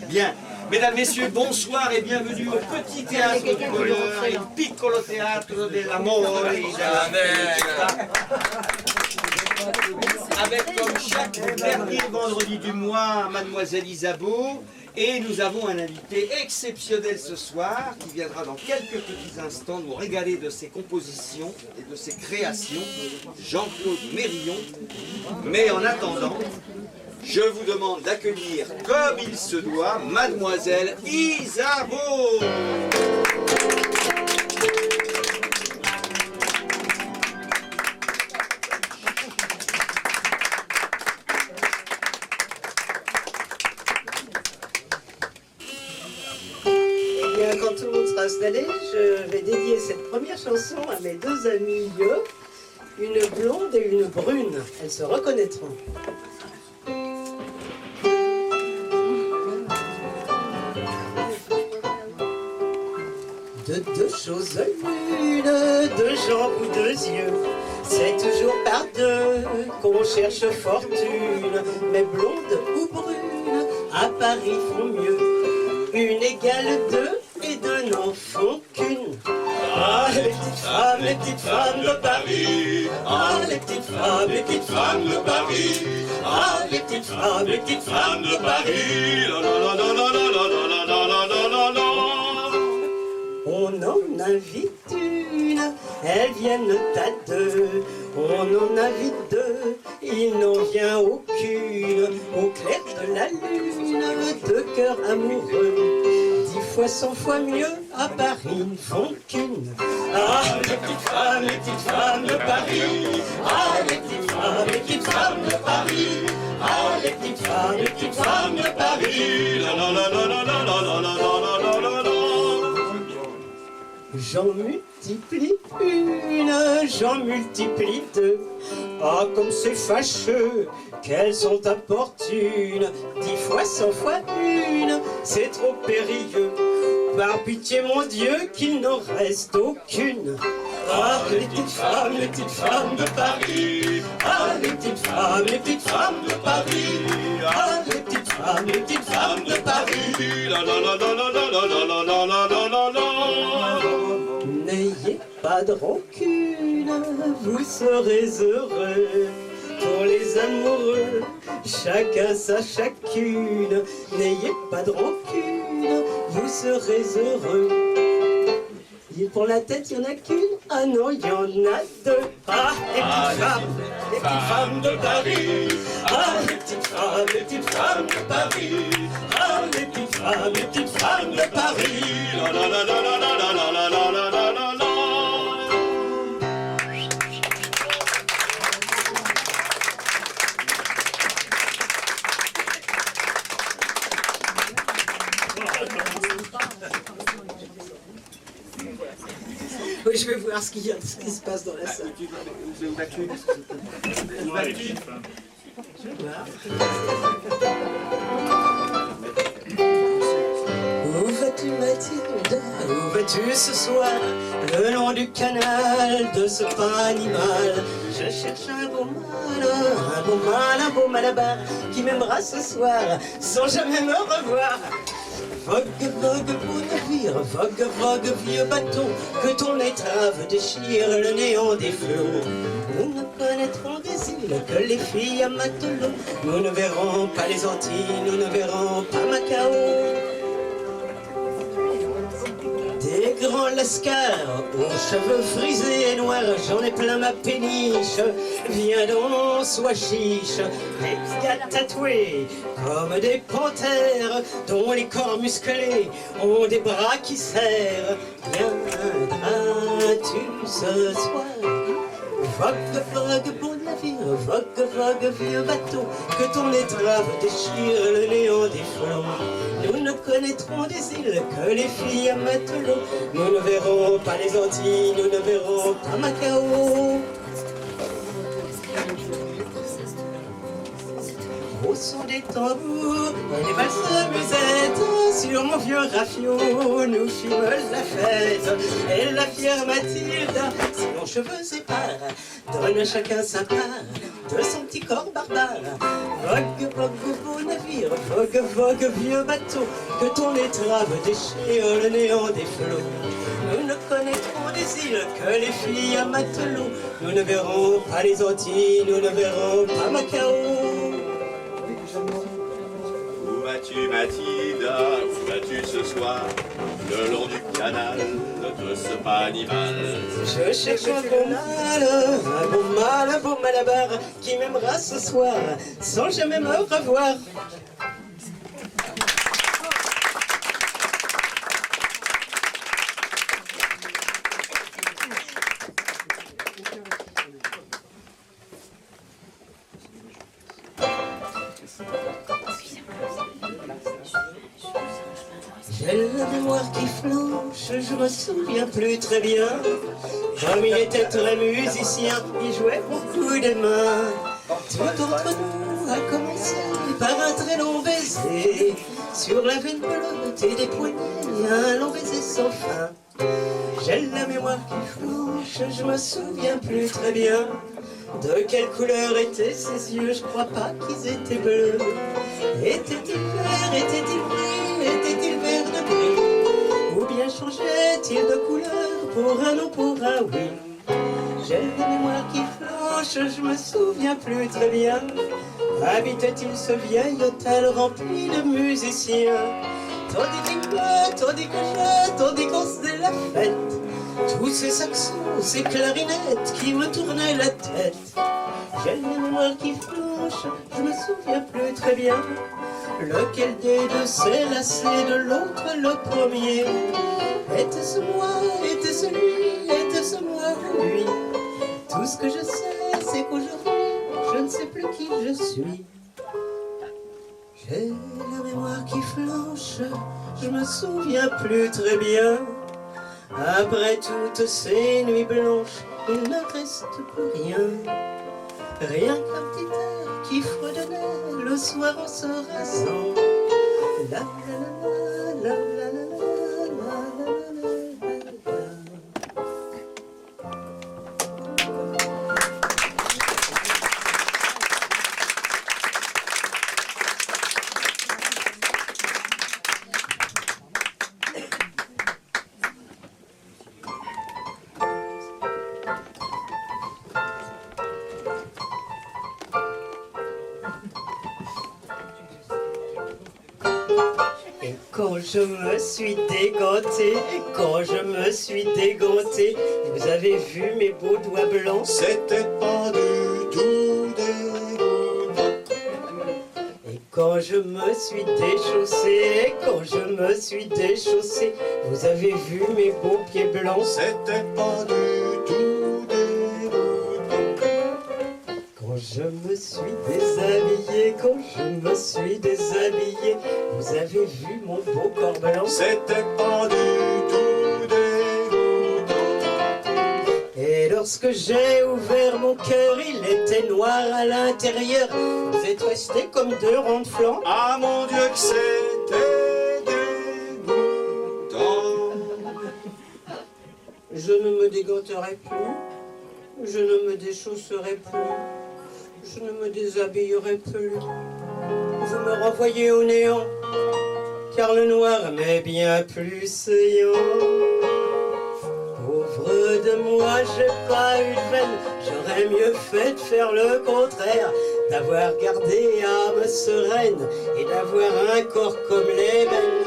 Bien. Mesdames, Messieurs, bonsoir et bienvenue au Petit Théâtre du Bonheur, il piccolo teatro dell'amore et de la avec comme chaque dernier vendredi du mois, Mademoiselle Isabeau. Et nous avons un invité exceptionnel ce soir qui viendra dans quelques petits instants nous régaler de ses compositions et de ses créations, Jean-Claude Mérillon. Mais en attendant, je vous demande d'accueillir comme il se doit Mademoiselle Isabeau. Quand tout le monde sera installé, je vais dédier cette première chanson à mes deux amies, une blonde et une brune. Elles se reconnaîtront. De deux choses l'une, deux jambes ou deux yeux, c'est toujours par deux qu'on cherche fortune. Mais blonde ou brune, à Paris font mieux. Une égale deux et deux n'en font qu'une. Ah, les petites femmes de Paris. Ah, les petites femmes de Paris. Ah, les petites femmes de Paris. La la la la la la la la la la la la. On en invite une, elles viennent à deux. On en invite deux, il n'en vient aucune. Au clair de la lune, deux cœurs amoureux, 10 fois 100 fois mieux, à Paris ne font qu'une. Ah, les petites femmes de Paris. Ah, les petites femmes de Paris. Ah, les petites femmes de Paris. La la la la la la la la la la la la. J'en multiplie une, j'en multiplie deux. Ah, comme c'est fâcheux, qu'elles sont importunes. 10 fois 100 fois une, c'est trop périlleux. Par pitié, mon Dieu, qu'il n'en reste aucune. Ah, les petites femmes de Paris. Ah, les petites femmes de Paris. Ah, les petites femmes de Paris. La la la la la la la la la la la la la. N'ayez pas de rancune, vous serez heureux. Pour les amoureux, chacun sa chacune. N'ayez pas de rancune, vous serez heureux. Et pour la tête, il n'y en a qu'une. Ah non, il y en a deux. Ah, les petites femmes de Paris. Ah, les petites femmes de Paris. Ah, les petites femmes de Paris. La la la la la la la la la la la la la. Oui, je vais voir ce qui se passe dans la salle. Où vas-tu? Où vas-tu, Mathilde? Où vas-tu ce soir? Le long du canal de ce pain animal. Je cherche un beau malabar qui m'aimera ce soir sans jamais me revoir. Vogue, vogue, beau navire, vogue, vogue, vieux bateau, que ton étrave déchire le néant des flots. Nous ne connaîtrons des îles que les filles à matelot. Nous ne verrons pas les Antilles, nous ne verrons pas Macao. Des grands lascars aux cheveux frisés et noirs, j'en ai plein ma péniche. Viens donc, sois chiche. Des gars tatoués comme des panthères, dont les corps musclés ont des bras qui serrent. Viendras-tu ce soir? Vogue, vogue, beau navire, vogue, vogue, vieux bateau, que ton étrave déchire le néant des flots. Nous ne connaîtrons des îles que les filles à matelot. Nous ne verrons pas les Antilles, nous ne verrons pas Macao. Au son des tambours, les valses musettes sur sur mon vieux rafio, nous fîmes la fête. Et la fière Mathilde, ses longs cheveux épars, donne à chacun sa part de son petit corps barbare. Vogue, vogue, beau navire, vogue, vogue, vieux bateau, que ton étrave déchire le néant des flots. Nous ne connaîtrons des îles que les filles à matelot. Nous ne verrons pas les Antilles, nous ne verrons pas Macao. Où vas-tu, Mathilda? Où vas-tu ce soir? Le long du canal de ce pas animal. Je cherche un beau malabar qui m'aimera ce soir sans jamais me revoir. J'ai la mémoire qui flanche, je me souviens plus très bien. Comme il était très musicien, il jouait beaucoup des mains. Tout entre nous a commencé par un très long baiser. Sur la veine bleue et des poignets, un long baiser sans fin. J'ai la mémoire qui flanche, je me souviens plus très bien. De quelle couleur étaient ses yeux, je crois pas qu'ils étaient bleus. Était-il vert, était-il gris, était-il vert de gris? Ou bien changeait-il de couleur pour un non, pour un oui? J'ai la mémoire qui flanche, je me souviens plus très bien. Habitait-il ce vieil hôtel rempli de musiciens? Tandis qu'on faisait la fête, tous ces saxons, ces clarinettes qui me tournaient la tête. J'ai la mémoire qui flanche, je me souviens plus très bien. Lequel des deux s'est lassé de l'autre le premier? Était-ce moi, était-ce lui, était-ce moi, lui? Tout ce que je sais, c'est qu'aujourd'hui, je ne sais plus qui je suis. J'ai la mémoire qui flanche, je me souviens plus très bien. Après toutes ces nuits blanches, il ne reste plus rien. Rien qu'un petit air qui fredonnait le soir en se rasant. La la la la la la la la la la. Et quand je me suis déganté, vous avez vu mes beaux doigts blancs? C'était pas du tout dégoûtant. Et quand je me suis déchaussé, vous avez vu mes beaux pieds blancs? C'était pas du tout dégoûtant. Quand je me suis déshabillé, vous avez vu mon beau corps blanc? C'était pas du tout dégoûtant. Et lorsque j'ai ouvert mon cœur, il était noir à l'intérieur. Vous êtes restés comme deux ronds de flanc. Ah mon Dieu que c'était dégoûtant. Je ne me déganterai plus, je ne me déchausserai plus, je ne me déshabillerai plus. Vous me renvoyez au néant, car le noir m'est bien plus saillant. Pauvre de moi, j'ai pas eu de veine, j'aurais mieux fait de faire le contraire, d'avoir gardé âme sereine et d'avoir un corps comme les belles.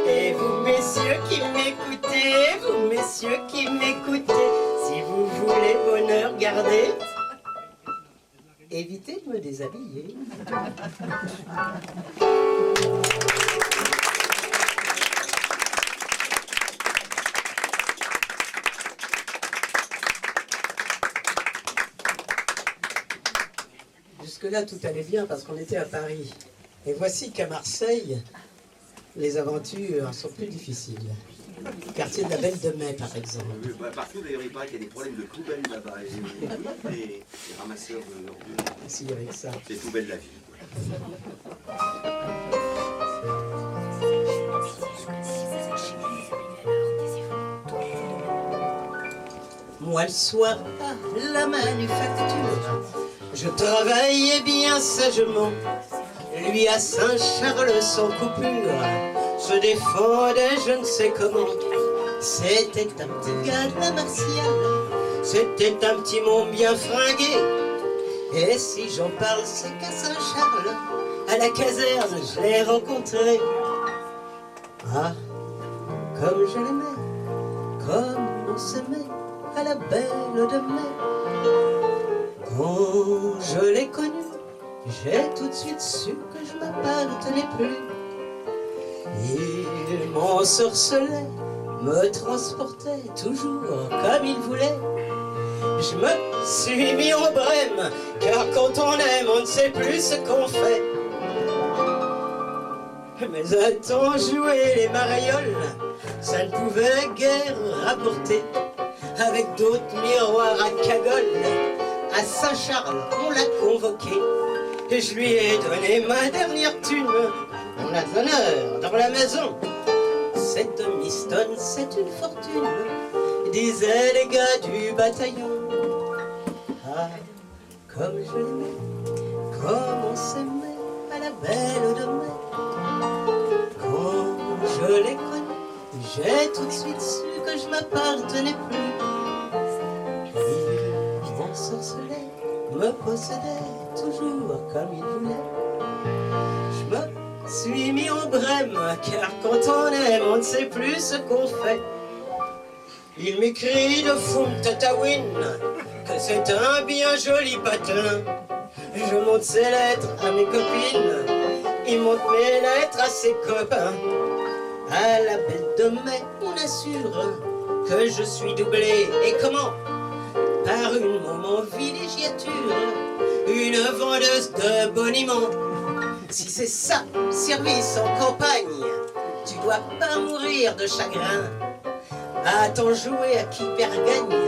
Et vous messieurs qui m'écoutez, si vous voulez bonheur garder, évitez de me déshabiller. Jusque-là, tout allait bien parce qu'on était à Paris. Et voici qu'à Marseille, les aventures sont plus difficiles. Quartier de la Belle de Mai, par exemple. Partout, d'ailleurs, il paraît qu'il y a des problèmes de poubelles là-bas. Et des ramasseurs d'ordures. Si, avec ça. C'est les poubelles de la ville. moi le soir à la manufacture. Je travaillais bien sagement, lui à Saint-Charles sans coupure se défendait je ne sais comment. C'était un petit gars de la Martiale, c'était un petit monde bien fringué. Et si j'en parle, c'est qu'à Saint-Charles, à la caserne, je l'ai rencontré. Ah, comme je l'aimais, comme on s'aimait à la belle de mai. Quand je l'ai connu, j'ai tout de suite su que je m'appartenais plus. Il m'ensorcelait, me transportait toujours comme il voulait. Je me suis mis en brème, car quand on aime, on ne sait plus ce qu'on fait. Mais à-t-on joué les marioles, ça ne pouvait guère rapporter. Avec d'autres miroirs à cagole, à Saint-Charles, on l'a convoqué. Et je lui ai donné ma dernière thune. On a de l'honneur dans la maison. Cette Miston, c'est une fortune, disaient les gars du bataillon. Ah, comme je l'aimais, comme on s'aimait à la belle de mai. Quand je l'ai connu, j'ai tout de suite su que je m'appartenais plus. Il m'ensorcelait, me possédait toujours comme il voulait. Je me suis mis en brème, car quand on aime, on ne sait plus ce qu'on fait. Il m'écrit de Funtatawin que c'est un bien joli patin. Je montre ses lettres à mes copines, il montre mes lettres à ses copains. À la belle de mai, on assure que je suis doublé. Et comment? Par une moment villégiature, une vendeuse de boniment. Si c'est ça, service en campagne, tu dois pas mourir de chagrin. A-t-on joué à qui perd gagne?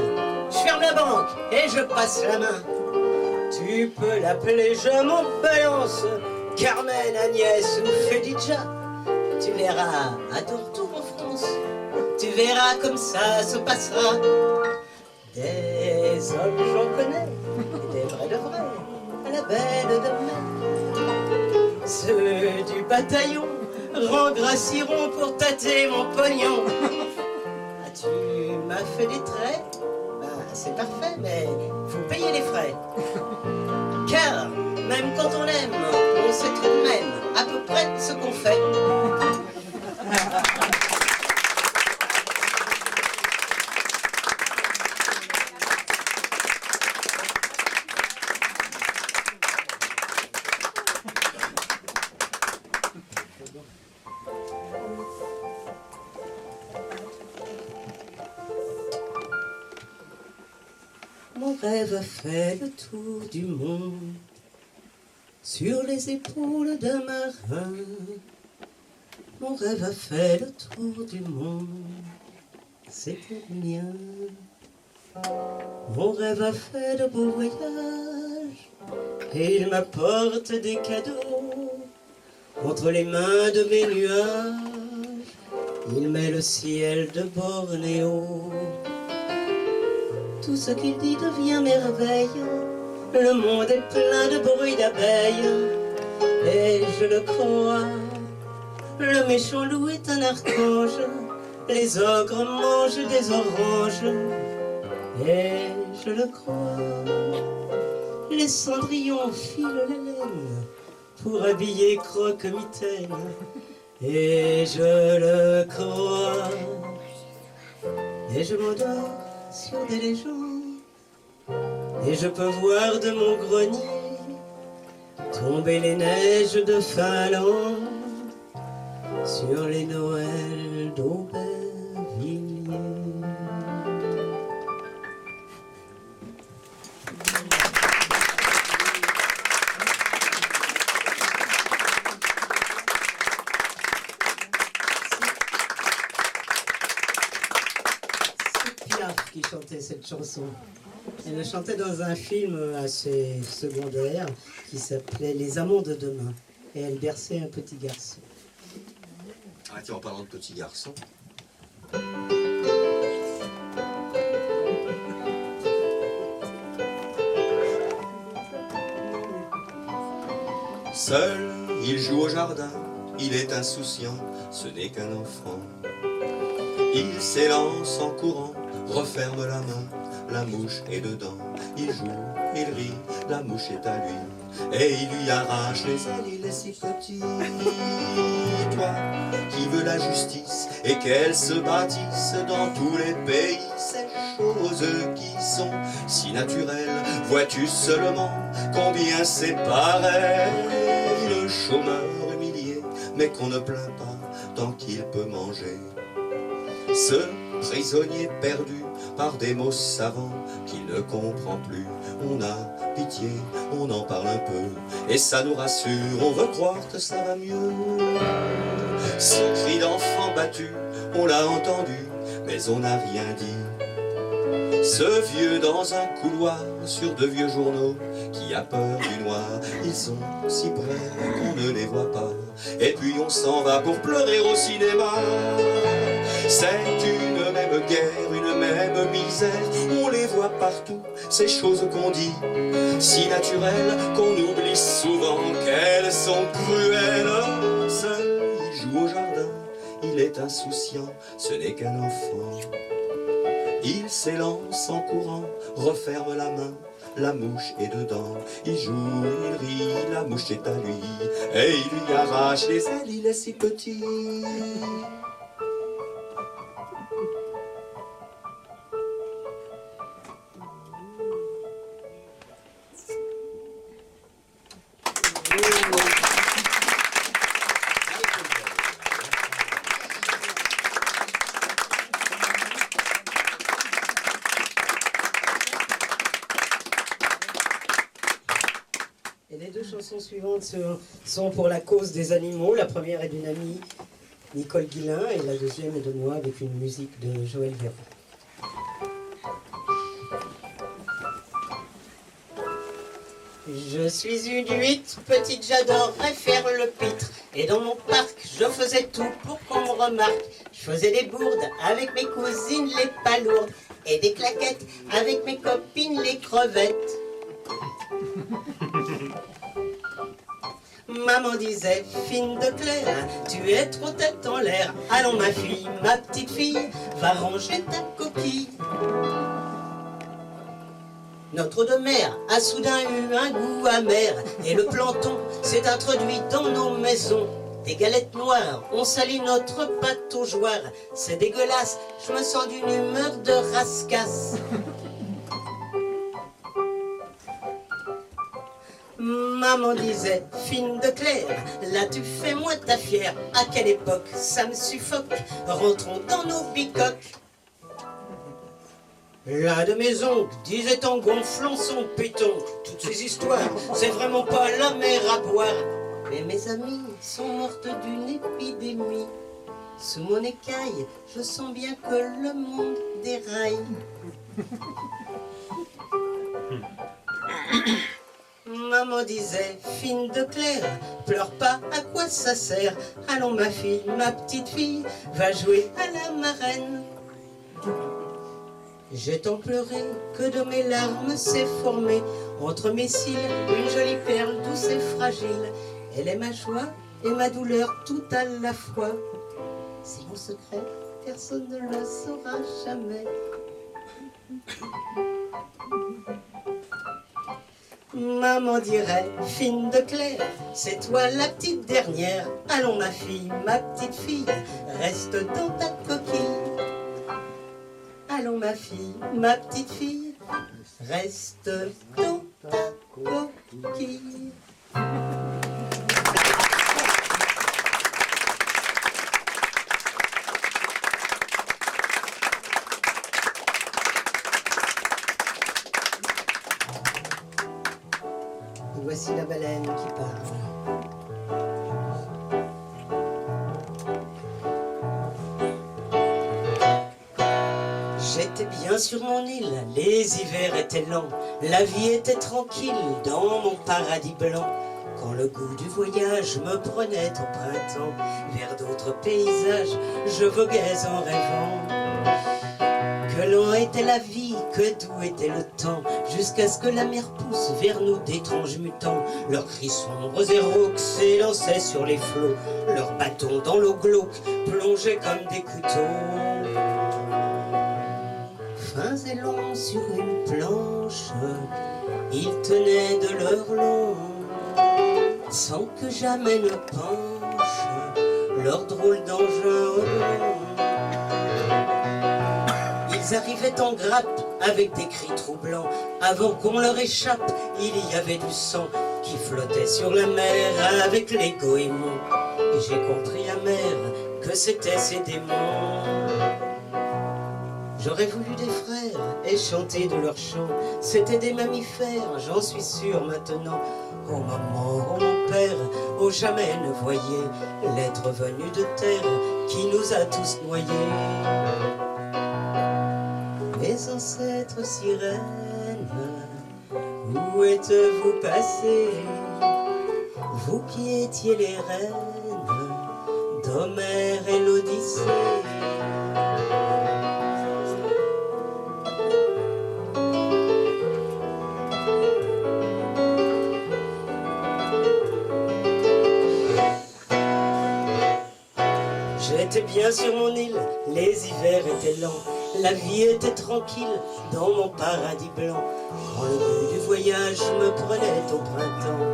Je ferme la banque et je passe la main. Tu peux l'appeler, je m'en balance, Carmen, Agnès ou Fedidja. Tu verras à ton retour en France, tu verras comme ça se passera. Des hommes j'en connais, des vrais de vrais, à la belle de mai. Ceux du bataillon rengracieront pour tâter mon pognon. Ah, tu m'as fait des traits? Ben, c'est parfait, mais faut payer les frais. Car, même quand on aime, on sait tout de même à peu près ce qu'on fait. Mon rêve a fait le tour du monde sur les épaules d'un marin. Mon rêve a fait le tour du monde, c'était le mien. Mon rêve a fait de beaux voyages et il m'apporte des cadeaux. Entre les mains de mes nuages, il met le ciel de Bornéo. Tout ce qu'il dit devient merveille. Le monde est plein de bruit d'abeilles. Et je le crois, le méchant loup est un archange. Les ogres mangent des oranges. Et je le crois, les cendrillons filent les laines pour habiller Croque-Mitaine. Et je le crois, et je m'endors sur des légendes. Et je peux voir de mon grenier tomber les neiges de Finlande sur les Noëls d'Aubervilliers. C'est Piaf qui chantait cette chanson. Elle le chantait dans un film assez secondaire qui s'appelait Les Amants de demain. Et elle berçait un petit garçon. Ah tiens, en parlant de petit garçon. Seul, il joue au jardin, il est insouciant, ce n'est qu'un enfant. Il s'élance en courant, referme la main, la mouche est dedans. Il joue, il rit, la mouche est à lui, et il lui arrache les ailes, il est si petit. Toi, qui veux la justice, et qu'elle se bâtisse dans tous les pays, ces choses qui sont si naturelles, vois-tu seulement combien c'est pareil. Le chômeur humilié, mais qu'on ne plaint pas tant qu'il peut manger. Ce prisonnier perdu par des mots savants qu'il ne comprend plus. On a pitié, on en parle un peu, et ça nous rassure, on veut croire que ça va mieux. Son cri d'enfant battu, on l'a entendu, mais on n'a rien dit. Ce vieux dans un couloir, sur de vieux journaux, qui a peur du noir, ils sont si près qu'on ne les voit pas, et puis on s'en va pour pleurer au cinéma. C'est une même guerre, une même misère, on les voit partout, ces choses qu'on dit, si naturelles qu'on oublie souvent qu'elles sont cruelles. Seul, il joue au jardin, il est insouciant, ce n'est qu'un enfant. Il s'élance en courant, referme la main, la mouche est dedans. Il joue, il rit, la mouche est à lui, et il lui arrache les ailes, il est si petit. Et les deux chansons suivantes sont pour la cause des animaux. La première est d'une amie, Nicole Guillain, et la deuxième est de moi avec une musique de Joël Véran. Je suis une huître, petite, j'adorerais faire le pitre. Et dans mon parc, je faisais tout pour qu'on me remarque. Je faisais des bourdes avec mes cousines, les palourdes, et des claquettes avec mes copines, les crevettes. Maman disait, fine de Claire, tu es trop tête en l'air. Allons ma fille, ma petite fille, va ranger ta coquille. Notre eau de mer a soudain eu un goût amer, et le plancton s'est introduit dans nos maisons. Des galettes noires ont sali notre pâte aux joires. C'est dégueulasse, je me sens d'une humeur de rascasse. Maman disait, fine de Claire, là tu fais moi ta fière. À quelle époque ça me suffoque, rentrons dans nos bicoques. L'un de mes oncles disait en gonflant son péton, toutes ces histoires, c'est vraiment pas la mer à boire. Mais mes amies sont mortes d'une épidémie. Sous mon écaille, je sens bien que le monde déraille. Maman disait, fine de Claire, pleure pas, à quoi ça sert? Allons ma fille, ma petite fille, va jouer à la marraine. J'ai tant pleuré que de mes larmes s'est formée entre mes cils une jolie perle douce et fragile. Elle est ma joie et ma douleur tout à la fois. C'est mon secret, personne ne le saura jamais. Maman dirait, fine de Claire, c'est toi la petite dernière. Allons ma fille, ma petite fille, reste dans ta coquille. Allons ma fille, ma petite fille, reste dans ta coquille. Voici la baleine qui parle. J'étais bien sur mon île, les hivers étaient lents, la vie était tranquille dans mon paradis blanc. Quand le goût du voyage me prenait au printemps, vers d'autres paysages, je voguais en rêvant Que loin était la vie, que doux était le temps, jusqu'à ce que la mer pousse vers nous d'étranges mutants. Leurs cris sombres et rauques s'élançaient sur les flots, leurs bâtons dans l'eau glauque plongeaient comme des couteaux. Fins et longs sur une planche, ils tenaient de leur long, sans que jamais ne penche leur drôle d'engin au long. Ils arrivaient en grappe avec des cris troublants. Avant qu'on leur échappe, il y avait du sang qui flottait sur la mer avec les goémons. Et j'ai compris amer que c'était ces démons. J'aurais voulu des frères et chanter de leur chant. C'était des mammifères, j'en suis sûr maintenant. Oh maman, oh mon père, oh jamais ne voyez l'être venu de terre qui nous a tous noyés. Mes ancêtres sirènes, où êtes-vous passés? Vous qui étiez les reines d'Homère et l'Odyssée. J'étais bien sur mon île, les hivers étaient lents, la vie était tranquille dans mon paradis blanc. Quand le goût du voyage me prenait au printemps,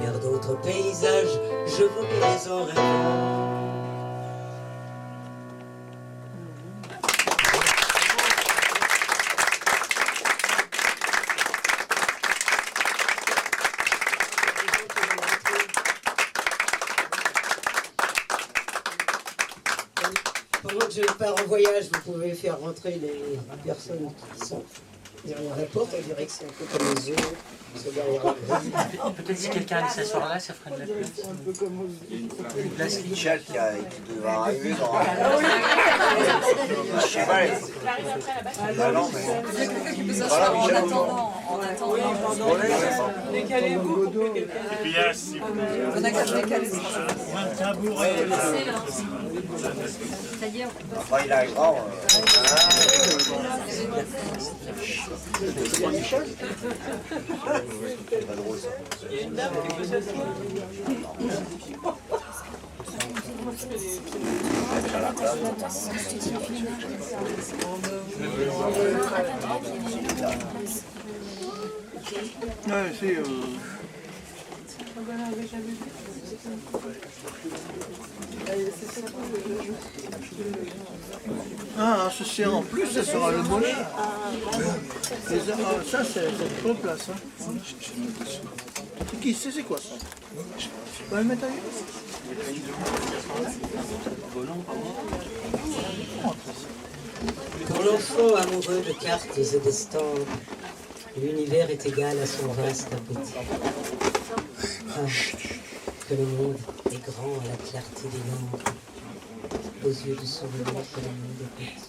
vers d'autres paysages, je voguais en rêvant. Pendant que je pars en voyage, vous pouvez faire rentrer les personnes qui sont derrière la porte. On dirait que c'est un peu comme les œufs. Peut-être si quelqu'un allait s'asseoir là, ça ferait de la place. Une place libre. Michel qui devait arriver dans je sais pas. Non, mais... Voilà, Michel. En attendant. Décalez-vous. Et puis là, si on a qu'à se décaler. C'est-à-dire. Après, il arrivera. Michel. C'est pas drôle ça. Il y a une dame avec le ouais, c'est ah, ce sert en plus, ça sera le moche. Ça, c'est une bonne place. Hein. C'est qui? C'est quoi ça? On va le mettre ailleurs. Pour l'enfant amoureux de cartes et d'estampes, l'univers est égal à son vaste appétit. Ah, que le monde est grand à la clarté des lampes, aux yeux de souvenir que le monde est petit.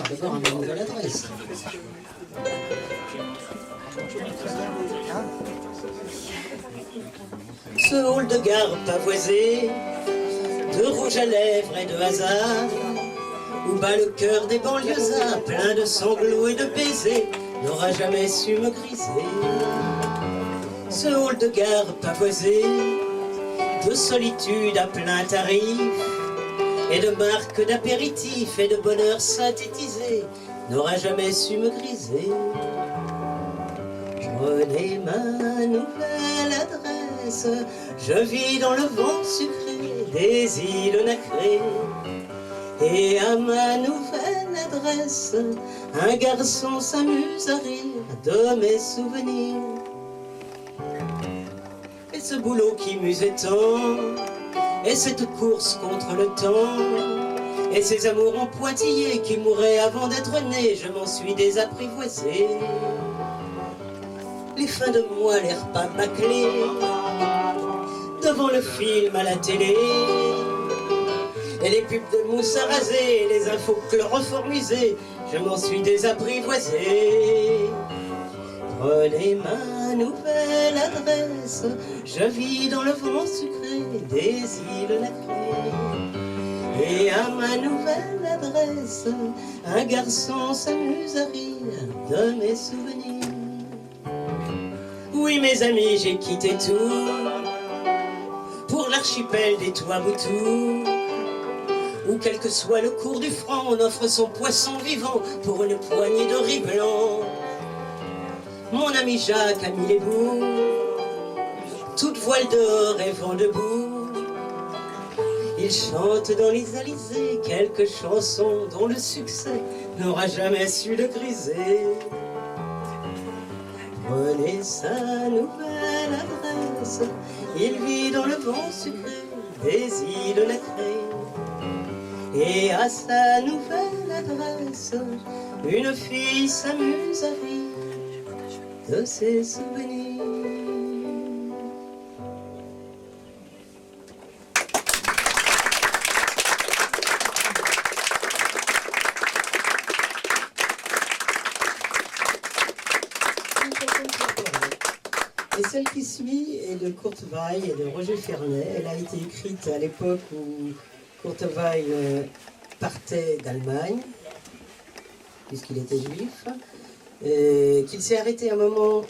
D'abord, ma nouvelle adresse. Ce hall de gare pavoisé, de rouge à lèvres et de hasard, où bat le cœur des banlieusards, plein de sanglots et de baisers, n'aura jamais su me griser. Ce hall de gare pavoisé, de solitude à plein tarif, et de marques d'apéritifs et de bonheur synthétisé, n'aura jamais su me griser. Prenez ma nouvelle adresse, je vis dans le vent sucré des îles nacrées. Et à ma nouvelle adresse, un garçon s'amuse à rire de mes souvenirs. Et ce boulot qui m'usait tant, et cette course contre le temps, et ces amours en pointillés qui mouraient avant d'être nés, je m'en suis désapprivoisé. Les fins de mois, les repas bâclés, devant le film à la télé, et les pubs de mousse à raser, les infos chloroformisées, je m'en suis désapprivoisé. Prenez ma nouvelle adresse, je vis dans le vent sucré des îles Nacrées. Et à ma nouvelle adresse, un garçon s'amuse à rire de mes souvenirs. Oui mes amis, j'ai quitté tout pour l'archipel des Tuamotu, où quel que soit le cours du franc, on offre son poisson vivant pour une poignée de riz blanc. Mon ami Jacques a mis les bouts, toute voile dehors et vent debout. Il chante dans les alizés quelques chansons dont le succès n'aura jamais su le griser. Prenez sa nouvelle adresse, il vit dans le vent sucré des îles Nacrées. Et à sa nouvelle adresse, une fille s'amuse à rire de ses souvenirs. Et celle qui suit est de Kurt Weill et de Roger Fernet. Elle a été écrite à l'époque où Kurt Weill partait d'Allemagne, puisqu'il était juif, qu'il s'est arrêté un moment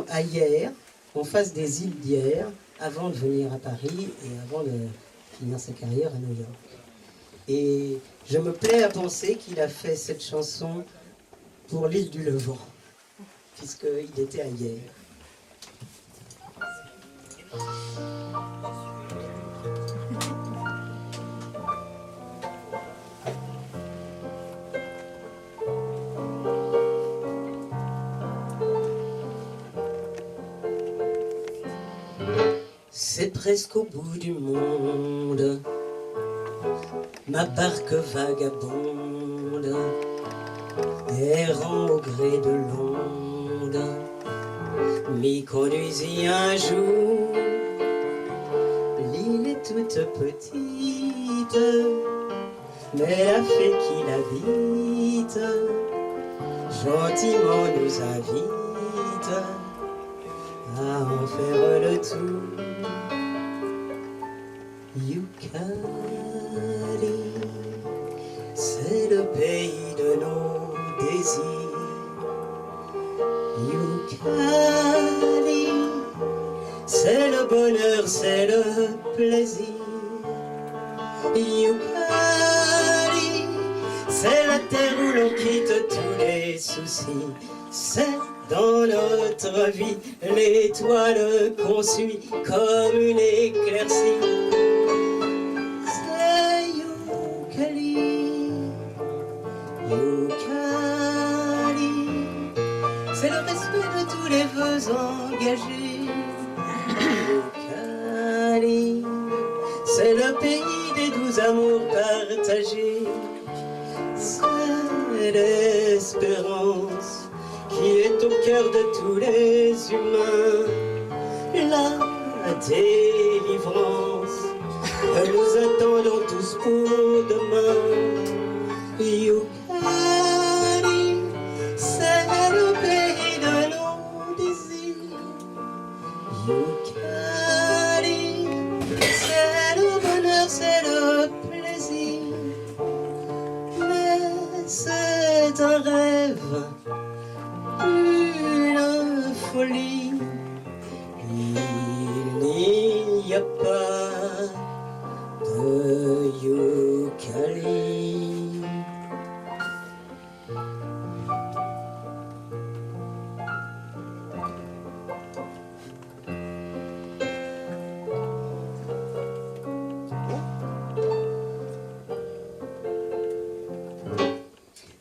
à Hyères, en face des îles d'Hyères, avant de venir à Paris et avant de finir sa carrière à New York. Et je me plais à penser qu'il a fait cette chanson pour l'île du Levant, puisqu'il était à Hyères. C'est presque au bout du monde, ma barque vagabonde, errant au gré de l'onde, m'y conduisit un jour. L'île est toute petite, mais la fée qui l'habite gentiment nous invite à en faire le tour. Youkali, c'est le pays de nos désirs. Youkali, c'est le bonheur, c'est le plaisir. Youkali, c'est la terre où l'on quitte tous les soucis. C'est dans notre vie l'étoile qu'on suit comme une éclaircie. C'est Youkali, Youkali, c'est le respect de tous les vœux engagés. Youkali, c'est le pays des doux amours partagés. C'est l'espérance qui est au cœur de tous les humains, la délivrance que nous attendons tous pour demain. Youkali, c'est le pays de nos désirs. Youkali, c'est le bonheur, c'est le plaisir. Mais c'est un rêve, une folie. Il n'y a pas de Youkali.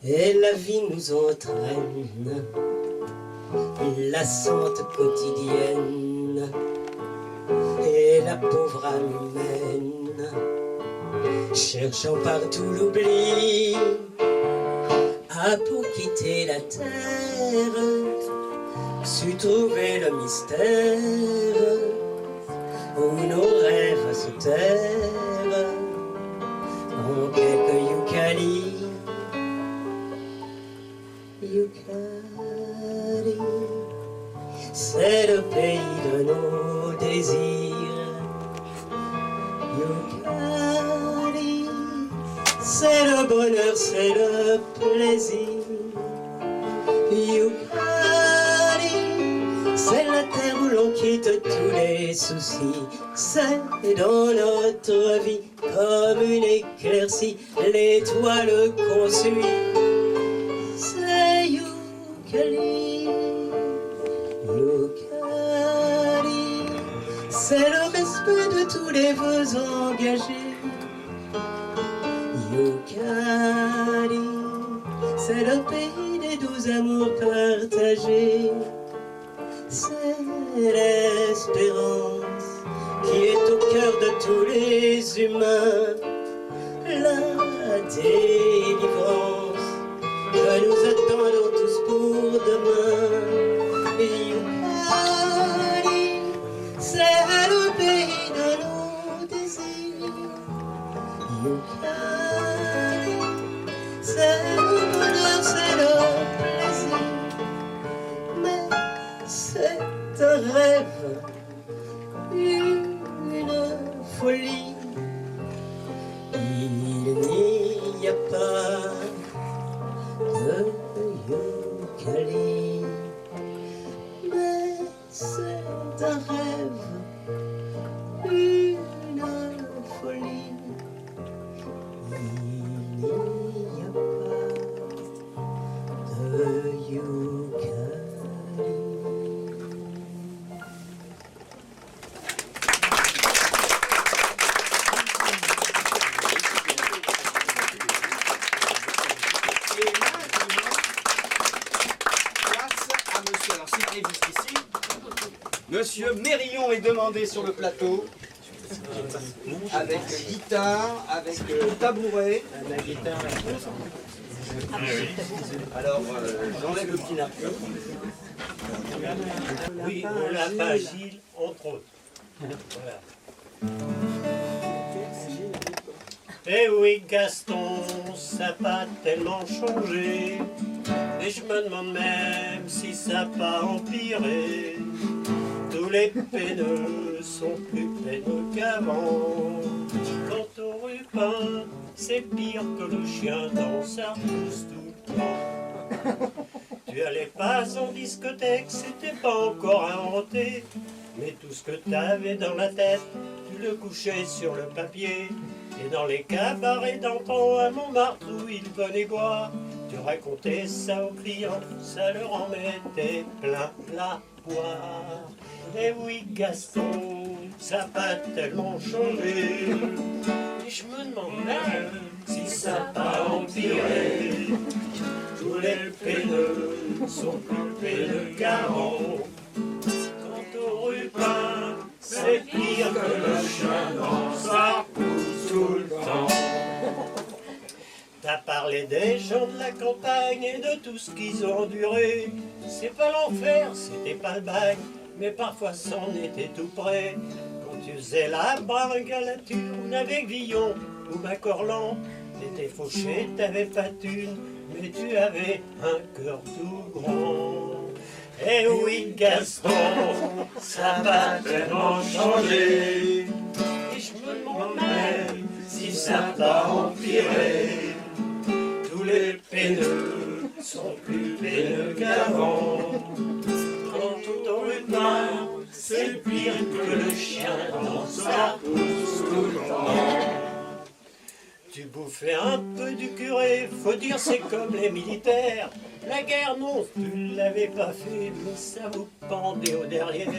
Et la vie nous entraîne, lassante quotidienne, et la pauvre âme humaine, cherchant partout l'oubli, a pour quitter la terre, su trouver le mystère, où nos rêves se tairent, en quelques Youkali. Youkali, c'est le pays de nos désirs. Youkari, c'est le bonheur, c'est le plaisir. Youkari, c'est la terre où l'on quitte tous les soucis. C'est dans notre vie comme une éclaircie, l'étoile qu'on suit. C'est Youkali, Youkali, c'est le respect de tous les vœux engagés. Youkali, c'est le pays des doux amours partagés. C'est l'espérance qui est au cœur de tous les humains. La délivrance que nous attendons tous pour demain. Youkali, c'est le pays de nos désirs. Youkali, c'est le bonheur, c'est le plaisir. Mais c'est un rêve, une folie. Il n'y a pas de Youkali, mais c'est un rêve, une folie. Il n'y a pas de Youkali. Et maintenant, place à monsieur, alors s'il est jusqu'ici, monsieur Mérillon est demandé sur le plateau, avec guitare, avec tabouret. La guitare, Alors, j'enlève le petit napperon. Oui, on l'a pas agile, entre autres. Voilà. Eh oui, Gaston, ça n'a pas tellement changé. Et je me demande même si ça n'a pas empiré. Tous les peineux sont plus peineux qu'avant. Quant au rupin, c'est pire que le chien dans sa pousse tout le temps. Tu allais pas en discothèque, c'était pas encore inventé. Mais tout ce que t'avais dans la tête, tu le couchais sur le papier. Et dans les cabarets d'antan à Montmartre où ils venaient boire, tu racontais ça aux clients, ça leur en mettait plein la poire. Eh oui Gaston, ça n'a pas tellement changé. Et je me demande même si ça n'a pas empiré. Tous les peineux sont plus peineux qu'avant. Quant au rupin, c'est pire que le chien dans sa pousse tout le temps. T'as parlé des gens de la campagne et de tout ce qu'ils ont enduré. C'est pas l'enfer, c'était pas le bagne, mais parfois c'en était tout près. Quand tu faisais la bringue à la thune avec Villon ou Macorlan, t'étais fauché, t'avais pas de thune, mais tu avais un cœur tout grand. Eh oui Gaston, ça va tellement changer. Et je me demande même si ça va empiré. Tous les peineux sont plus peineux qu'avant. Quand tout au rupin, c'est pire que le chien dans sa pousse tout le temps. Tu bouffais un peu du curé, faut dire c'est comme les militaires. La guerre non, tu l'avais pas fait, mais ça vous pendait au derrière.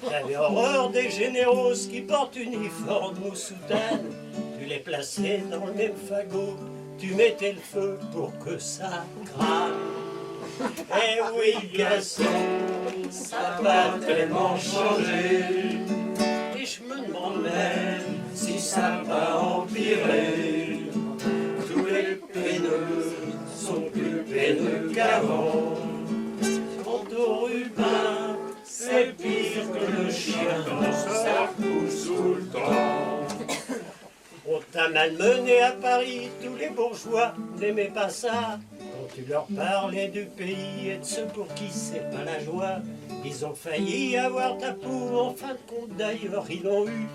T'avais horreur des généraux qui portent uniforme ou soutane. Tu les plaçais dans le même fagot, tu mettais le feu pour que ça crame. Eh oui Gaston, ça va tellement changer. Et je me demande même si ça va empirer. Tous les peineux sont plus peineux qu'avant. Quant au rupin, c'est pire que le chien dans sa pousse tout le temps. On t'a malmené à Paris, tous les bourgeois n'aimaient pas ça. Quand tu leur parlais du pays et de ceux pour qui c'est pas la joie, ils ont failli avoir ta peau, en fin de compte d'ailleurs ils l'ont eu.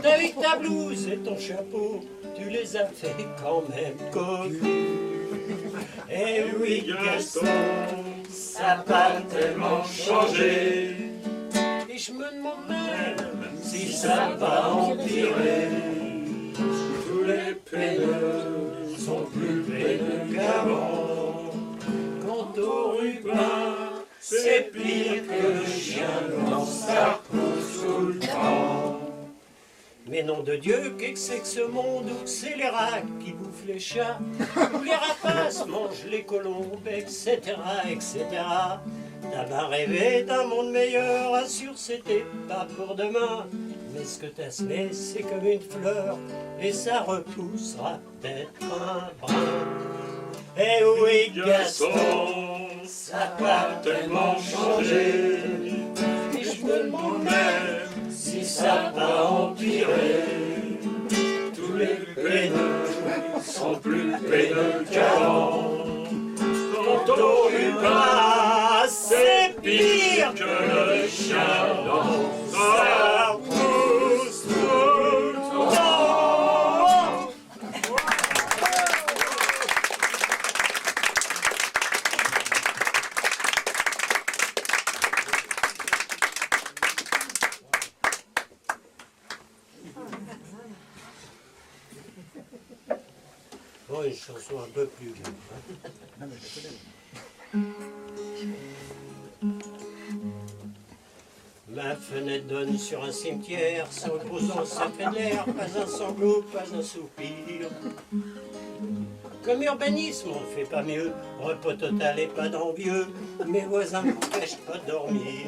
T'as eu ta blouse et ton chapeau, tu les as fait quand même cocu. Eh oui Gaston, ça n'a pas tellement changé. Et je me demande même si ça va empirer. Tous les peineux sont plus peineux qu'avant. Quant au ruban, c'est pire que le chien dans sa pousse tout le temps. Mais nom de Dieu, qu'est-ce que c'est que ce monde où c'est les rats qui bouffent les chats, où les rapaces mangent les colombes, etc., etc. T'as bien rêvé d'un monde meilleur, assure c'était pas pour demain. Mais ce que t'as semé, c'est comme une fleur, et ça repoussera peut-être un brin. Eh oui, Gaston, ça n'a pas tellement changé. Et je me demande même si ça va empirer. Tous les peineux sont plus peineux qu'avant. Quant au ruban, c'est pire que le chien dans sa pousse tout le temps. Bon, une chanson un peu plus gaie. Hein. Ma fenêtre donne sur un cimetière, sans reposant, ça fait de l'air, pas un sanglot, pas un soupir. Comme urbanisme, on ne fait pas mieux, repos total et pas d'envieux, mes voisins m'empêchent pas de dormir.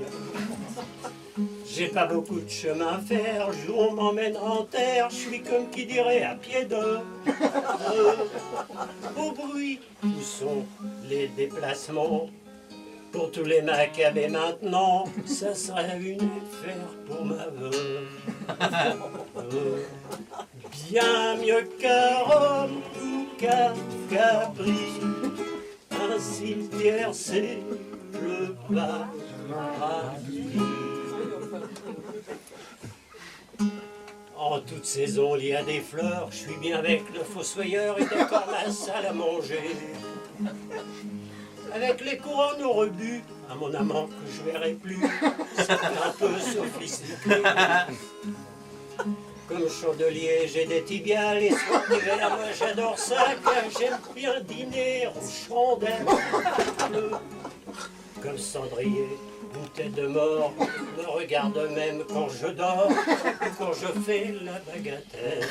J'ai pas beaucoup de chemin à faire, le jour on m'emmènera en terre, je suis comme qui dirait à pied d'or. Au bruit, où sont les déplacements? Pour tous les macabées maintenant, ça serait une affaire pour ma veuve. Bien mieux qu'un Rome ou qu'un Capri, un cimetière c'est le paradis. En toute saison, il y a des fleurs, je suis bien avec le fossoyeur et d'accord ma salle à manger. Avec les couronnes au rebut, à mon amant que je verrai plus, c'est un peu sophistiqué. Comme chandelier, j'ai des tibias, les soirs d'hiver, moi j'adore ça, car j'aime bien dîner aux chandelles. Comme cendrier, une tête de mort me regarde même quand je dors, ou quand je fais la bagatelle.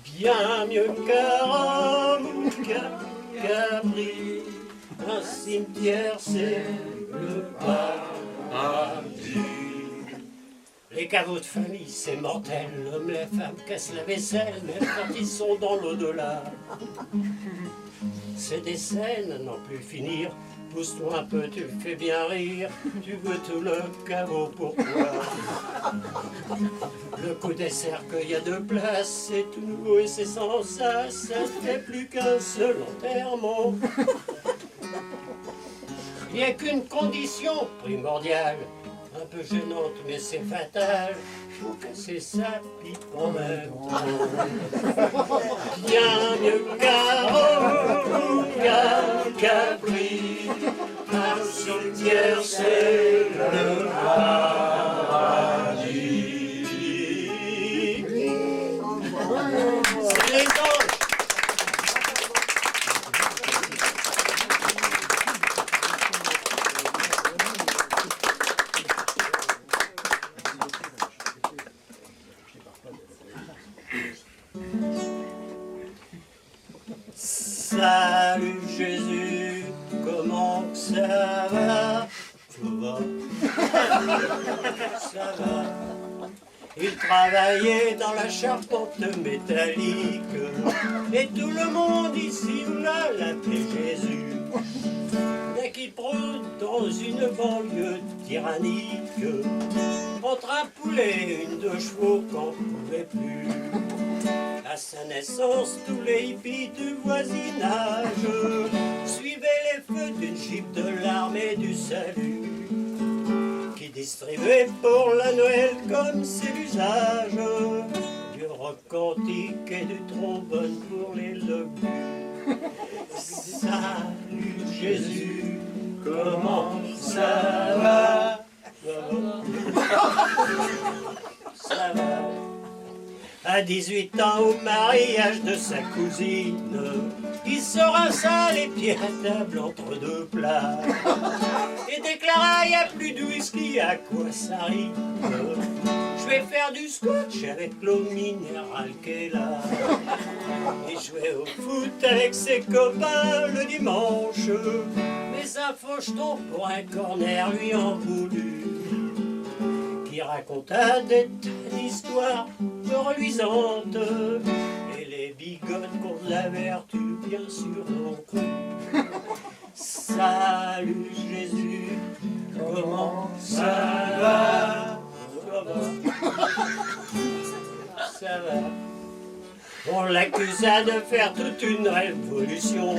Bien mieux qu'un Rome ou qu'un Capri, un cimetière c'est le paradis. Les caveaux de famille c'est mortel, l'homme, la femme cassent la vaisselle, même quand ils sont dans l'au-delà. C'est des scènes, n'en plus finir, pousse-toi un peu, tu me fais bien rire, tu veux tout le caveau pour toi. Le coup dessert qu'il y a de place, c'est tout nouveau et c'est sans ça, ça ne fait plus qu'un seul enterrement. Il n'y a qu'une condition primordiale, un peu gênante mais c'est fatal, faut casser sa pipe en même temps. Bien mieux qu'un Rome ou qu'un Capri, un cimetière c'est le paradis. C'est les anges. Salut Jésus, comment ça va? Ça va. Il travaillait dans la charpente métallique et tout le monde ici ou là l'appelait Jésus. Dès qu'il prône dans une banlieue tyrannique, entre un poulet et une de chevaux qu'on ne pouvait plus. À sa naissance, tous les hippies du voisinage salut, qui distribuait pour la Noël comme c'est l'usage, du rock cantique et du trombone pour les lobus. Salut Jésus, comment ça va? Ça va. À 18 ans au mariage de sa cousine, il se rinça les pieds à table entre deux plats et déclara: il n'y a plus de whisky, à quoi ça rime? Je vais faire du scotch avec l'eau minérale qu'elle a et jouer au foot avec ses copains le dimanche. Mais un faucheton pour un corner lui en voulut, qui raconta des histoires reluisantes et les bigotes contre la vertu bien sûr non cru. Salut Jésus, comment ça va? Ça va. On l'accusa de faire toute une révolution,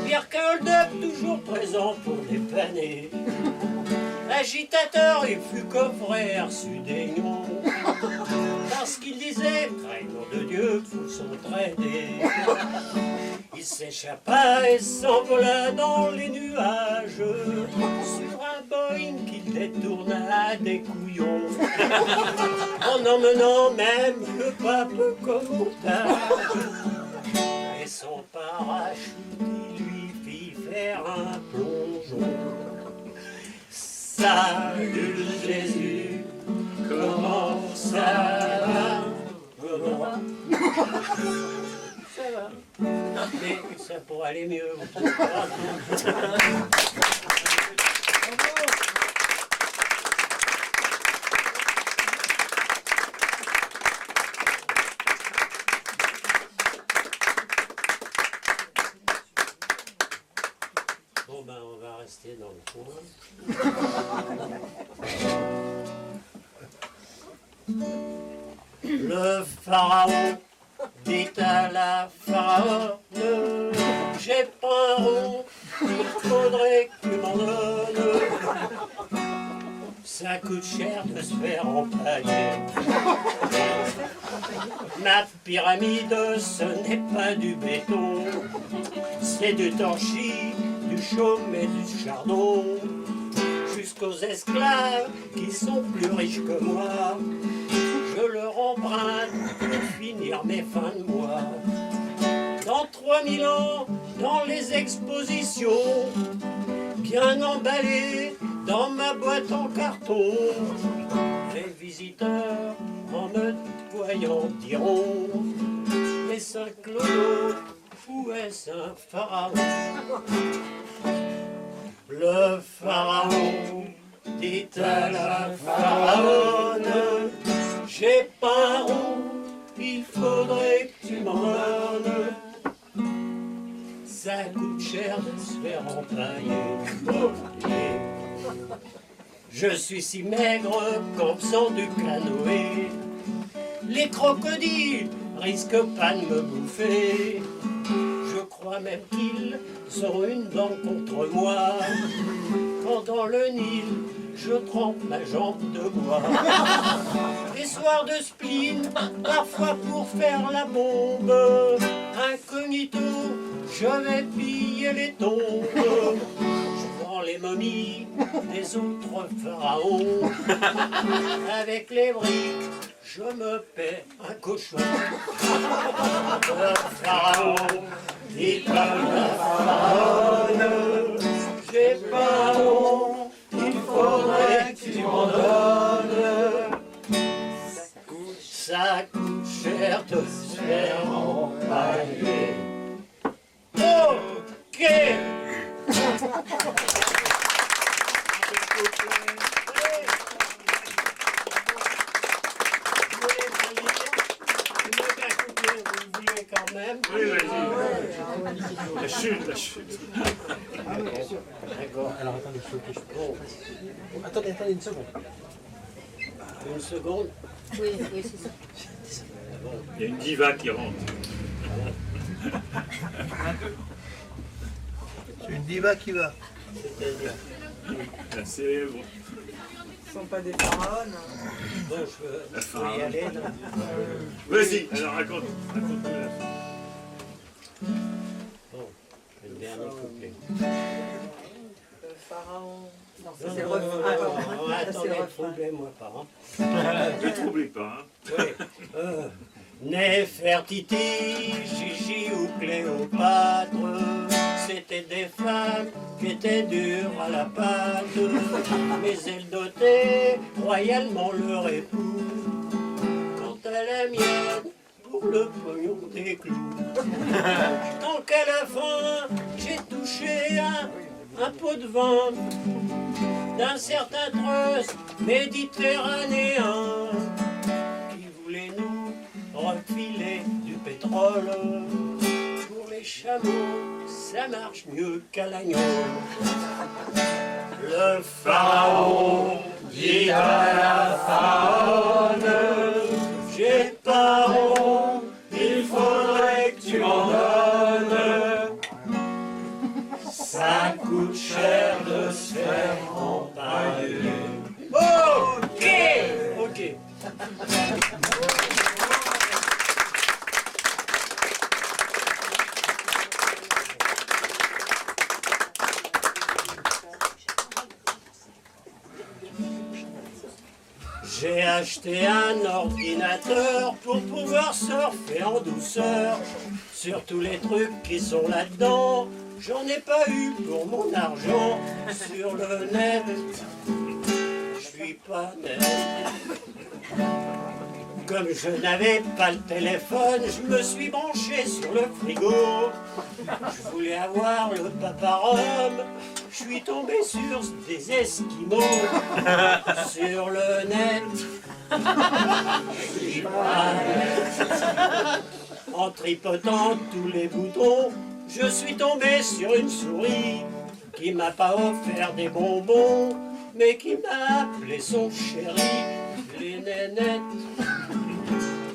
pire qu'un hold-up toujours présent pour dépanner. Agitateur, il fut coffret, reçu des noms, parce qu'il disait: craignons de Dieu, faut s'entraider. Il s'échappa et s'envola dans les nuages sur un Boeing qu'il détourna des couillons, en emmenant même le pape comme otage. Et son parachute, il lui fit faire un plongeon. Salut Jésus, comment ça va? Ça va. Mais ça pourrait aller mieux. Bon ben on va rester dans le coin. Le pharaon dit à la pharaone: j'ai pas un rond, il faudrait que tu m'en donnes. Ça coûte cher de se faire empailler. Ma pyramide, ce n'est pas du béton, c'est du torchis, du chaume et du chardon. Jusqu'aux esclaves qui sont plus riches que moi, je leur emprunte pour finir mes fins de mois. Dans 3000 ans, dans les expositions, bien emballées dans ma boîte en carton, les visiteurs, en me voyant, diront: mais Saint-Clodo, où est-ce un pharaon? Le pharaon dit à la pharaone: j'ai pas un rond, il faudrait que tu m'en donnes. Ça coûte cher de se faire empailler. Je suis si maigre qu'en faisant du canoë, les crocodiles risquent pas de me bouffer. Je crois même qu'ils ont une dent contre moi, quand dans le Nil je trempe ma jambe de bois. Les soirs de spleen, parfois pour faire la bombe, incognito, je vais piller les tombes. Je vends les momies des autres pharaons, avec les briques je me paie un cochon. Le pharaon dit à la pharaone: j'ai pas rond, il faudrait que tu m'en donnes. Ça coûte cher de se faire empailler. Ok. Quand même. Oui, vas-y. La chute, la chute. D'accord. Alors attendez, il faut que je... Bon. Attendez une seconde. Une seconde. Oui, oui, c'est ça. Il y a une diva qui rentre. C'est une diva qui va. C'est-à-dire La célèbre. Ce ne sont pas des pharaons. Bon, je peux y aller. Vas-y, alors raconte. Raconte-nous la fin. Bon, le dernier couplet. Le pharaon. Non, ça Non, c'est le non, refrain. non, Ah, non, pardon. non, Ça, c'est attendez, le refrain. troublez-moi pas. Ne troublez pas. Hein. Oui. Néfertiti, Gigi ou Cléopâtre, c'étaient des femmes qui étaient dures à la pâte, mais elles dotaient royalement leur époux. Quant à la mienne, pour le pognon des clous, tant qu'à la fin, j'ai touché un pot de vin d'un certain trust méditerranéen qui voulait nous refiler du pétrole. Pour les chameaux, ça marche mieux qu'à l'agneau. Le pharaon dit à la pharaone, j'ai pas honte, il faudrait que tu m'en donnes. Ça coûte cher de se faire empailler. Ok, ok. J'ai acheté un ordinateur pour pouvoir surfer en douceur sur tous les trucs qui sont là-dedans. J'en ai pas eu pour mon argent sur le net. Je suis pas net. Comme je n'avais pas le téléphone, je me suis branché sur le frigo. Je voulais avoir le paparum. Je suis tombé sur des esquimaux sur le net. Je suis pas net. En tripotant tous les boutons, je suis tombé sur une souris qui m'a pas offert des bonbons, mais qui m'a appelé son chéri. Les nénettes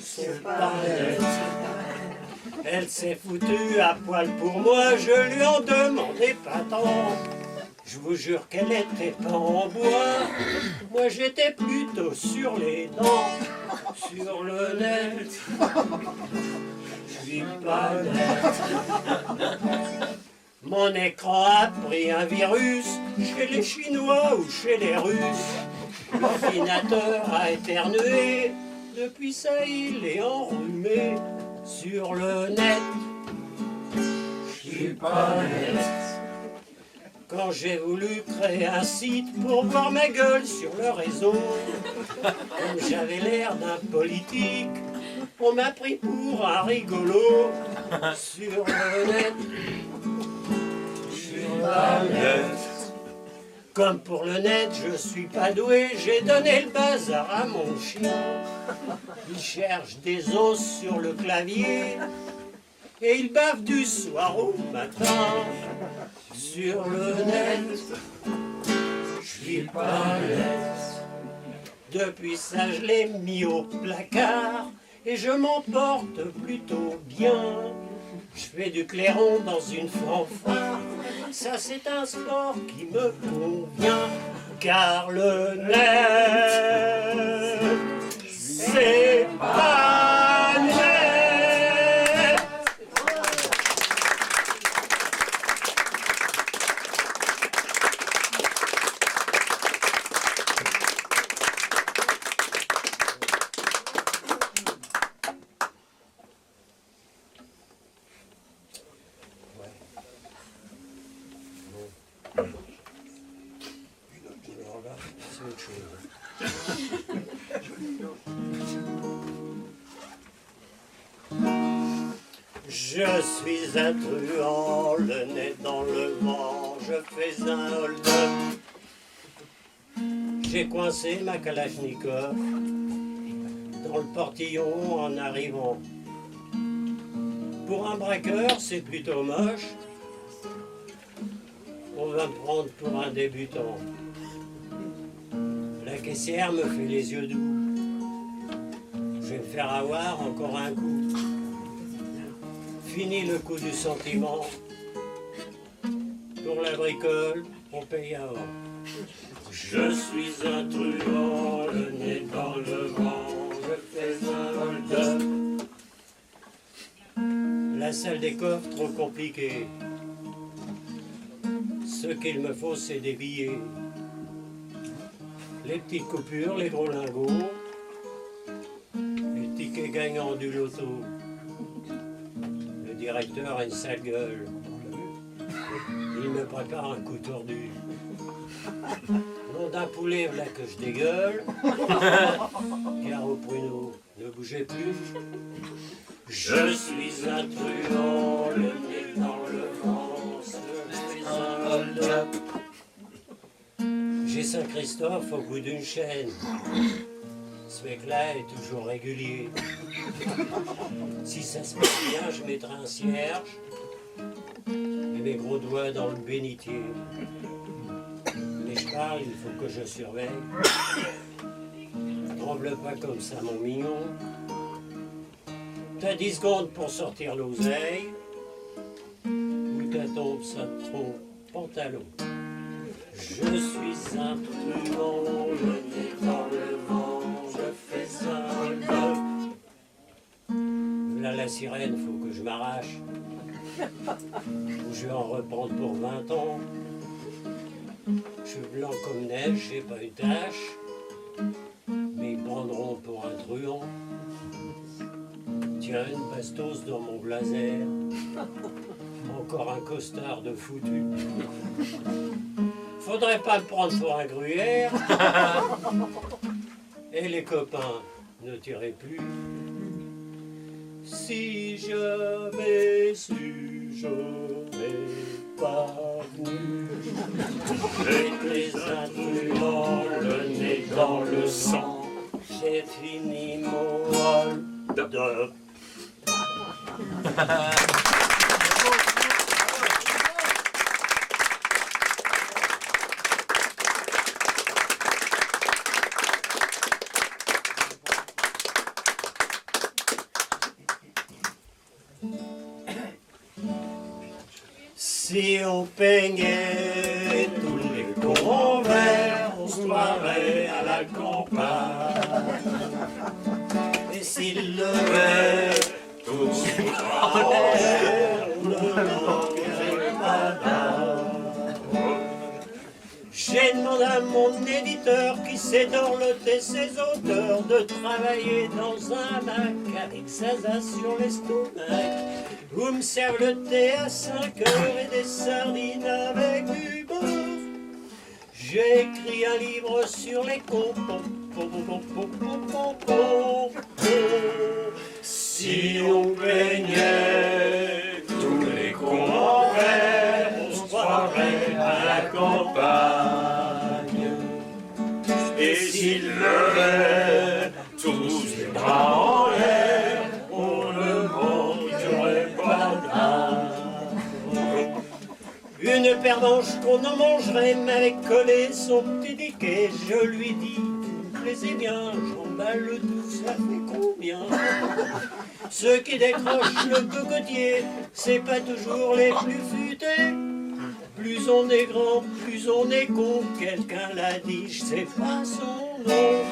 sont pas nettes. Elle s'est foutue à poil pour moi, je lui en demandais pas tant. Je vous jure qu'elle était pas en bois, moi j'étais plutôt sur les dents, sur le net. Je suis pas net. Mon écran a pris un virus, chez les Chinois ou chez les Russes. L'ordinateur a éternué, depuis ça il est enrhumé. Sur le net, je suis pas net. Quand j'ai voulu créer un site pour voir ma gueule sur le réseau, comme j'avais l'air d'un politique, on m'a pris pour un rigolo. Sur le net, je suis pas net. Comme pour le net, je suis pas doué, j'ai donné le bazar à mon chien. Il cherche des os sur le clavier et il bave du soir au matin. Sur le net, je suis pas net. Depuis ça, je l'ai mis au placard et je m'en porte plutôt bien. Je fais du clairon dans une fanfare, ça c'est un sport qui me convient. Car le net, c'est pas net. Alors là, c'est autre chose. Je suis un truand, le nez dans le vent, je fais un hold-up. J'ai coincé ma Kalachnikov dans le portillon en arrivant. Pour un braqueur, c'est plutôt moche. On va me prendre pour un débutant. La caissière me fait les yeux doux. Je vais me faire avoir encore un coup. Fini le coup du sentiment. Pour la bricole, on paye avant. Je suis un truand, le nez dans le vent, je fais un hold-up. La salle des coffres trop compliquée. Ce qu'il me faut, c'est des billets. Les petites coupures, les gros lingots, les tickets gagnants du loto. Le directeur a une sale gueule. Il me prépare un coup tordu. Nom d'un poulet, voilà que je dégueule. Car au pruneau, ne bougez plus. Je suis un truand, le nez dans le vent, je fais un hold-up. J'ai Saint-Christophe au bout d'une chaîne. Ce mec-là est toujours régulier. Si ça se passe bien, je mettrai un cierge et mes gros doigts dans le bénitier. Mais je parle, il faut que je surveille. Tremble pas comme ça, mon mignon. T'as 10 secondes pour sortir l'oseille. Ou ta tombe, ça te trompe, pantalon. Je suis un truand, le nez dans le vent, je fais un hold-up. Là, la sirène, faut que je m'arrache. Ou je vais en reprendre pour 20 ans. Je suis blanc comme neige, j'ai pas une tache. Mais ils prendront pour un truand. Tiens, une bastos dans mon blazer. Encore un costard de foutu. Faudrait pas me prendre pour un gruyère. Et les copains, ne tirez plus. Si j'avais su, j'aurais pas venu. J'étais un truand, le nez dans le sang. J'ai fini mon hold-up. Si on peignait tous les cons en vert, on se croirait à la campagne. Et s'il levait tous les bras en l'air, on ne manquerait pas d'âme. J'ai demandé à mon éditeur qui sait dorloter ses auteurs de travailler dans un Mac avec Zaza sur l'estomac. Où me servent le thé à 5 heures et des sardines avec du beurre. J'ai écrit un livre sur les cons. Si on peignait tous les cons en vert, on se croirait à la campagne. Et s'ils levaient tous les bras en l'air, on ne manquerait pas d'âme. Une pervenche qu'on en mangerait m'avait collé son petit diquet. Je lui dis, vous me plaisez bien, j'emballe le tout, ça fait combien? Ceux qui décrochent le cocotier, c'est pas toujours les plus futés. Plus on est grand, plus on est con. Quelqu'un l'a dit, je sais pas son nom.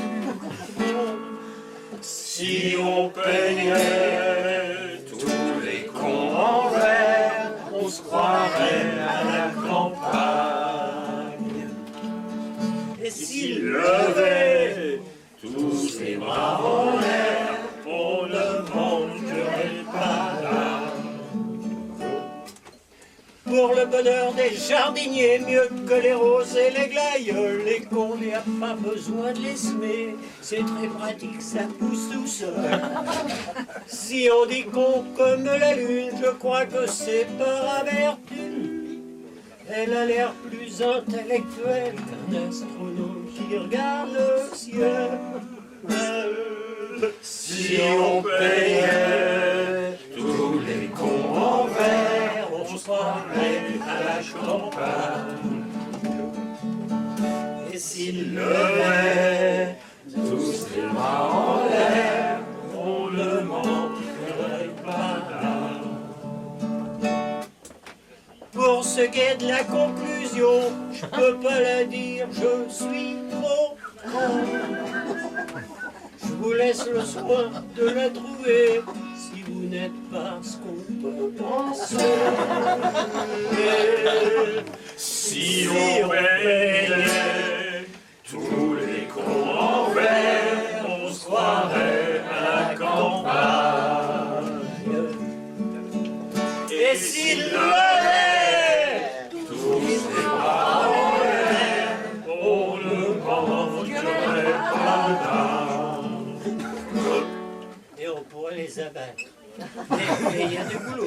Si on peignait tous les cons en vert, on se croirait à la campagne. Et s'ils levaient tous les bras en l'air, on ne manquerait pas d'âme. Pour le bonheur des jardiniers, mieux que les roses et les glaïeuls, les cons, il n'y a pas besoin de les semer, c'est très pratique, ça pousse tout seul. Si on dit con comme la lune, je crois que c'est par amertume. Elle a l'air plus intellectuelle qu'un astronome qui regarde le ciel. Si on payait tous les cons en vert, on se croirait à la campagne. Et s'ils levaient tous les bras en l'air, on ne manquerait pas d'âme. Pour ce qui est de la conclusion, je peux pas la dire, je suis trop con. Je vous laisse le soin de la trouver, si vous n'êtes pas ce qu'on peut penser. Si on payait tous les cons en verre, on se croirait à la campagne. Et s'il avait tous ces bras en l'air, on ne manquerait pas d'âme. et on pourrait les abattre. Mais il y a du boulot.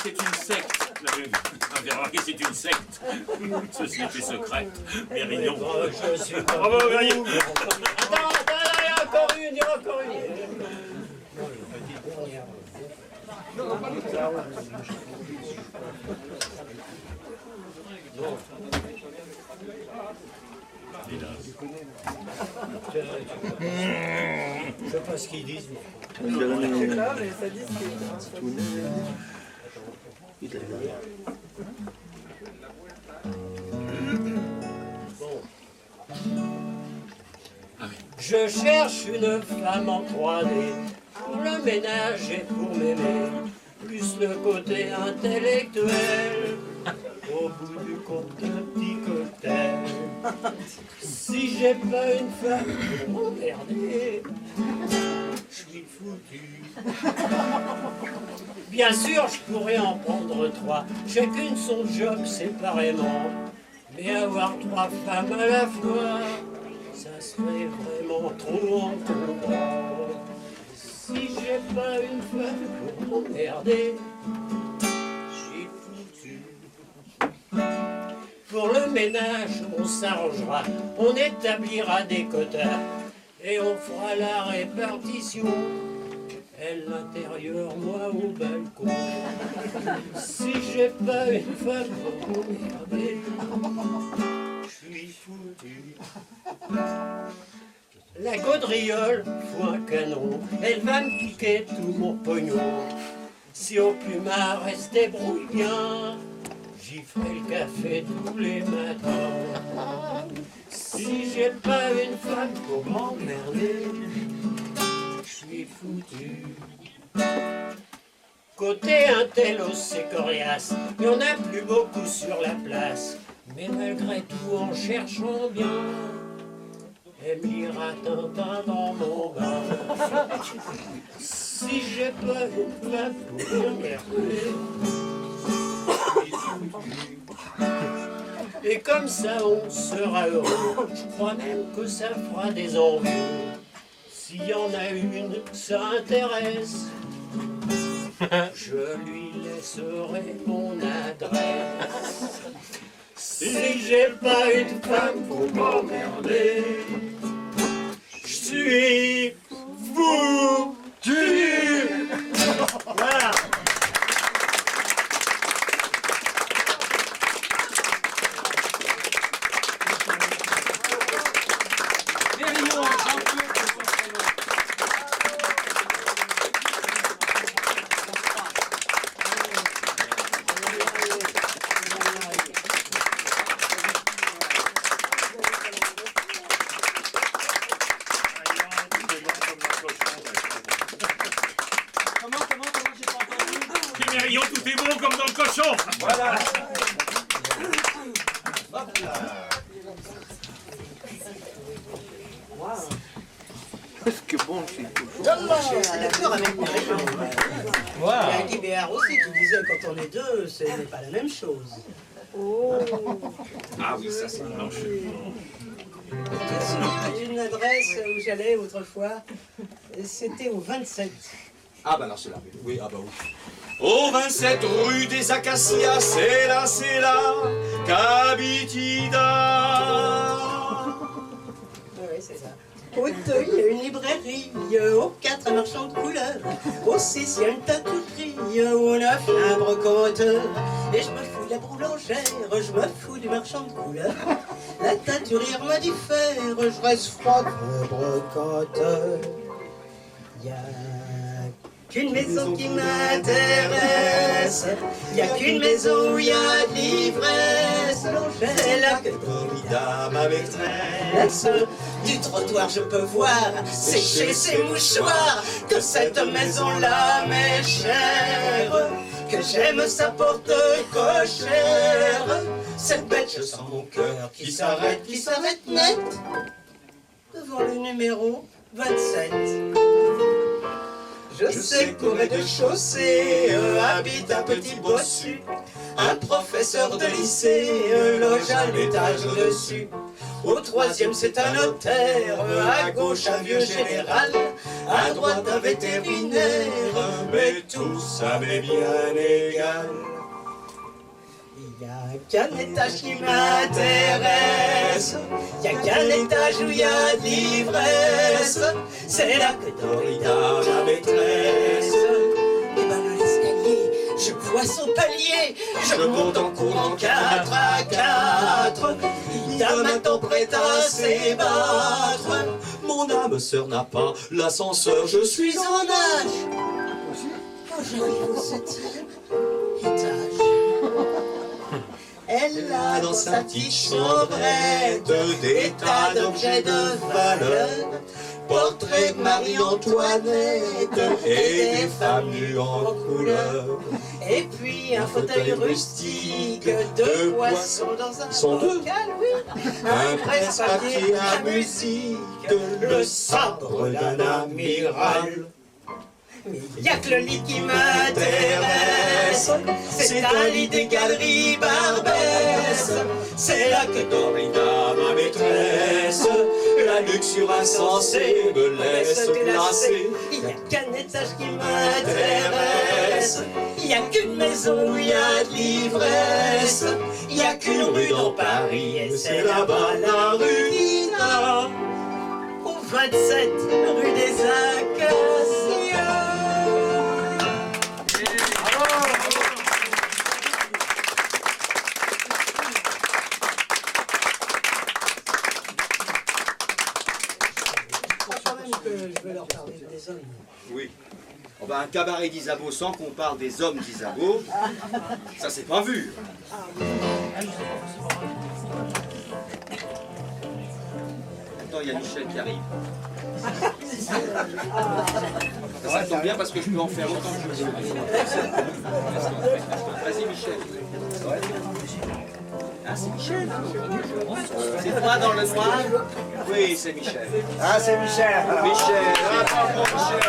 C'est une secte. Vous avez remarqué, c'est une secte. Société secrète. Mérignon. Je suis pas. Bravo, Mérignon. Attends, il y a encore une, il y a encore une. Je sais pas ce qu'ils disent. C'est là, mais ça dit Je cherche une femme en 3D pour le ménage et pour m'aimer, plus le côté intellectuel. Au bout du compte, un petit cocktail. Si j'ai pas une femme pour m'emmerder, je suis foutu. Bien sûr, je pourrais en prendre 3, chacune son job séparément. Mais avoir 3 femmes à la fois, ça serait vraiment trop encombrant. Si j'ai pas une femme pour m'emmerder, je suis foutu. Pour le ménage, on s'arrangera, on établira des quotas et on fera la répartition. Elle l'intérieur, moi au balcon. Si j'ai pas une femme pour m'emmerder, je suis foutu. La gaudriole faut un canon, elle va me piquer tout mon pognon. Si au plumard elle se débrouille bien, j'y ferai le café tous les matins. Si j'ai pas une femme pour m'emmerder, je suis foutu. Côté intello, c'est coriace, il y en a plus beaucoup sur la place. Mais malgré tout, en cherchant bien, elle me lira Tintin dans mon bain. Si j'ai pas une femme pour m'emmerder, et comme ça on sera heureux. Je crois même que ça fera des envieux. S'il y en a une, ça intéresse, je lui laisserai mon adresse. Si j'ai pas une femme pour m'emmerder, je suis foutu. Voilà. Mérignon, tout est bon comme dans le cochon. Voilà. Qu'est-ce que bon c'est tout. Je suis d'accord avec moi. Il y a Guy Béard aussi qui disait quand on est deux, ce n'est pas la même chose. Ah oui, ça c'est blanche. Une adresse où j'allais autrefois, c'était au 27. Ah bah non, c'est là. Oui, ah bah oui. Au 27 rue des Acacias, c'est là qu'habite Ida. Oui, c'est ça. Au 2, il y a une librairie, au 4, un marchand de couleurs, au 6, il y a une tatouterie, au 9, un brocanteur, et je me fous la boulangère, je me fous du marchand de couleurs. La teinturière me diffère, je reste froid comme brocante. Y a qu'une maison qui m'intéresse, y a qu'une maison où y a de l'ivresse. C'est là que Dorida, ma maîtresse. Du trottoir je peux voir sécher ses mouchoirs, que cette maison-là m'est chère, que j'aime sa porte cochère. Cette bête, je sens mon cœur qui s'arrête net devant le numéro 27. Je sais qu'au rez-de-chaussée habite un petit bossu, un professeur de lycée loge à l'étage au-dessus. Au troisième c'est un notaire, à gauche un vieux général, à droite un vétérinaire, mais tout ça m'est bien égal. Il n'y a qu'un étage qui m'intéresse, il n'y a qu'un étage où il y a de l'ivresse. C'est là que Dorida, ma maîtresse, déballe l'escalier, je vois son palier, je monte en courant 4 à 4. Dame attend prête à s'ébattre. Mon âme sœur n'a pas l'ascenseur, je suis en âge. Quand j'arrive au 7e étage, elle a dans sa petite chambrette des tas d'objets de valeur, portraits de Marie-Antoinette et des femmes nues en couleur. Et puis un fauteuil rustique, deux poissons dans un bocal, oui. Un presse-papier à musique, le sabre d'un amiral. Mais il n'y a que le lit qui m'intéresse, c'est un lit des galeries Barbès. C'est là que Dorida, ma maîtresse, la luxure insensée me laisse glacée. Il n'y a qu'un étage qui m'intéresse, il n'y a qu'une maison où il y a de l'ivresse. Il n'y a qu'une rue dans Paris et c'est là-bas la rue Nina, au 27 rue des Acacias. Je vais leur parler des hommes. Oui. Oh ben, un cabaret d'Isabeau sans qu'on parle des hommes d'Isabeau, ça c'est pas vu. Attends, il y a Michel qui arrive. Ça tombe bien parce que je peux en faire autant que je veux. Vas-y Michel. Ah, c'est Michel. C'est toi dans le noir? Oui, c'est Michel. Ah, c'est Michel. Michel, ah, bravo Michel.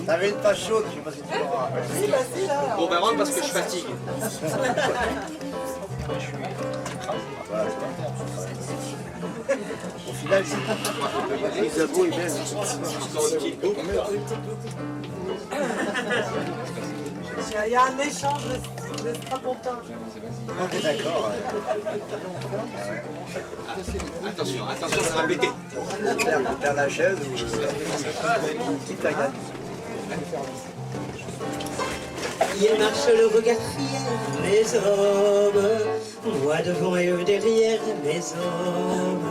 T'avais une page chaude, je sais pas si tu l'auras. Bon, ben rentre parce que je fatigue. Au final, Isabeau est belle. Il y a un échange de strapontins. D'accord. Attention, attention, ça va péter. Faire la chaise ou quitte à gagner. Il marche le regard fier, mes hommes, moi devant et eux derrière, mes hommes.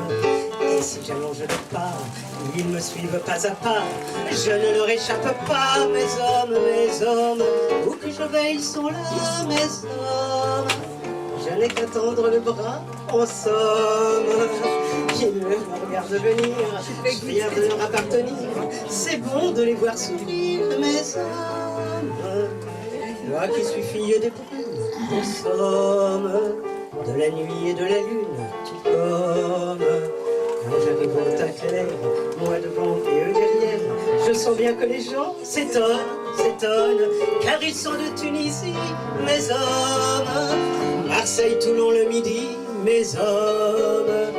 Et si j'allonge le pas, ils me suivent pas à pas, je ne leur échappe pas, mes hommes. Où que je vais, ils sont là, mes hommes. Je n'ai qu'à tendre le bras, en somme. Ils me regardent venir, je viens de leur appartenir. C'est bon de les voir sourire, mes hommes. Moi qui suis fille des brumes, en somme, de la nuit et de la lune, tout comme. Quand j'arrive au teint clair, moi devant et eux derrière, je sens bien que les gens s'étonnent, car ils sont de Tunisie, mes hommes. Marseille, Toulon, le midi, mes hommes.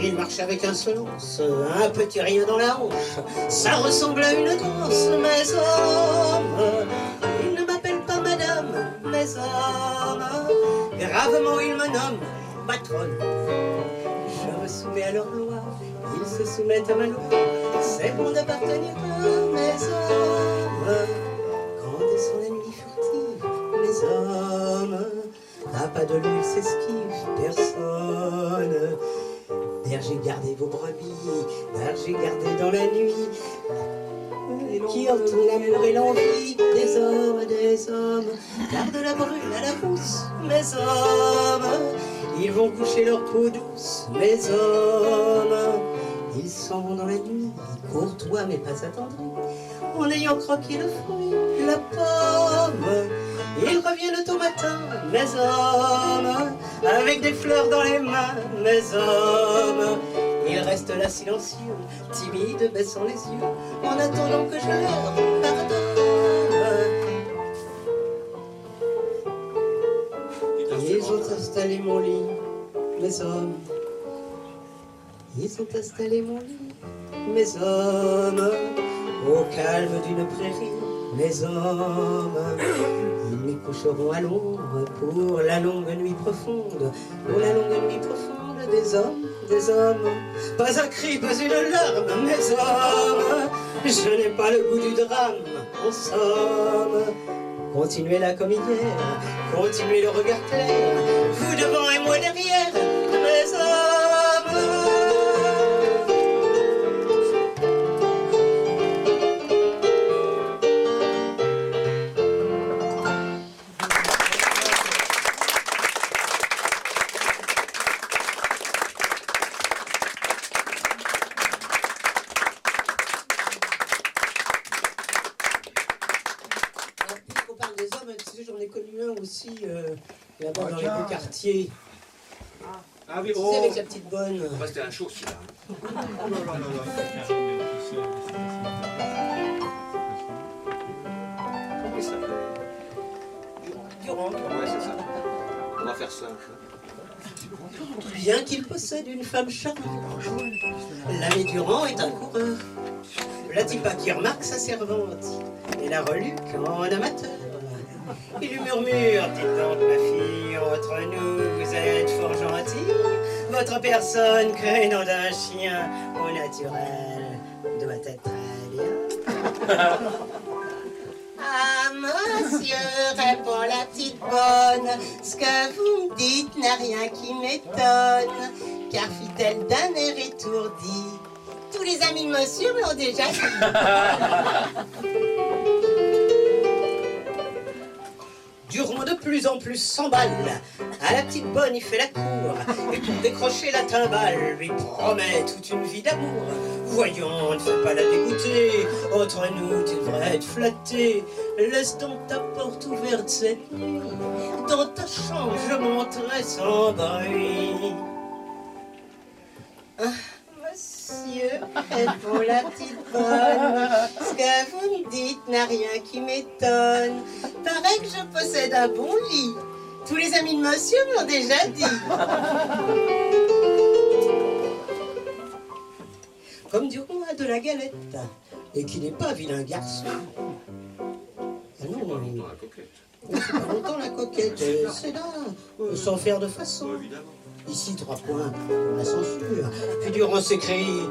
Ils marchent avec insolence, un petit rien dans la hanche, ça ressemble à une danse, mes hommes. Ils ne m'appellent pas madame, mes hommes. Gravement ils me nomment patronne. Je me soumets à leur loi, ils se soumettent à ma loi. C'est bon d'appartenir à mes hommes. Quand descend la nuit furtive, mes hommes. à pas de lui s'esquive personne. Berger, gardez vos brebis, berger, gardez dans la nuit, qui entoure l'amour et l'envie des hommes, garde la brune à la rousse, mes hommes, ils vont coucher leur peau douce, mes hommes, ils s'en vont dans la nuit, courtois mais pas attendris, en ayant croqué le fruit, la pomme. Ils reviennent au matin, mes hommes, avec des fleurs dans les mains, mes hommes. Ils restent là silencieux, timides, baissant les yeux, en attendant que je leur pardonne. Ils ont installé mon lit, mes hommes. Ils ont installé mon lit, mes hommes, au calme d'une prairie, mes hommes. Ils m'y coucheront à l'ombre pour la longue nuit profonde, pour la longue nuit profonde des hommes. Pas un cri, pas une larme, mes hommes. Je n'ai pas le goût du drame, en somme. Continuez là comme hier, continuez le regard clair, vous devant et moi derrière, mes hommes. J'en ai connu un aussi là-bas dans les beaux quartiers. Ah oui, Tu sais, avec la petite bonne. C'était un show celui-là. Comment il s'appelle? Durand. Ouais, c'est ça. On va faire ça. Bien qu'il possède une femme charmante, l'ami Durand est un coureur. L'a-t-il pas qui remarque sa servante et la reluque en amateur? Il lui murmure, dites donc ma fille, entre nous vous êtes fort gentille. Votre personne, que nom d'un chien, au naturel, doit être très bien. Ah monsieur, répond la petite bonne, ce que vous me dites n'a rien qui m'étonne. Car fit-elle d'un air étourdi, tous les amis de monsieur me l'ont déjà dit. Durand de plus en plus s'emballe, à la petite bonne il fait la cour, et pour décrocher la timbale, lui promet toute une vie d'amour. Voyons, ne fais pas la dégoûter, entre nous tu devrais être flatté. Laisse donc ta porte ouverte cette nuit, dans ta chambre je monterai sans bruit. Ah, monsieur, répond la petite bonne, ce que vous me dites n'a rien qui m'étonne. Paraît que je possède un bon lit, tous les amis de monsieur me l'ont déjà dit. Comme Durand a de la galette, et qui n'est pas vilain garçon. Ah non, c'est pas longtemps la coquette, c'est là, sans faire de façon. Ici, 3 points pour la censure. Puis Durand s'écrie,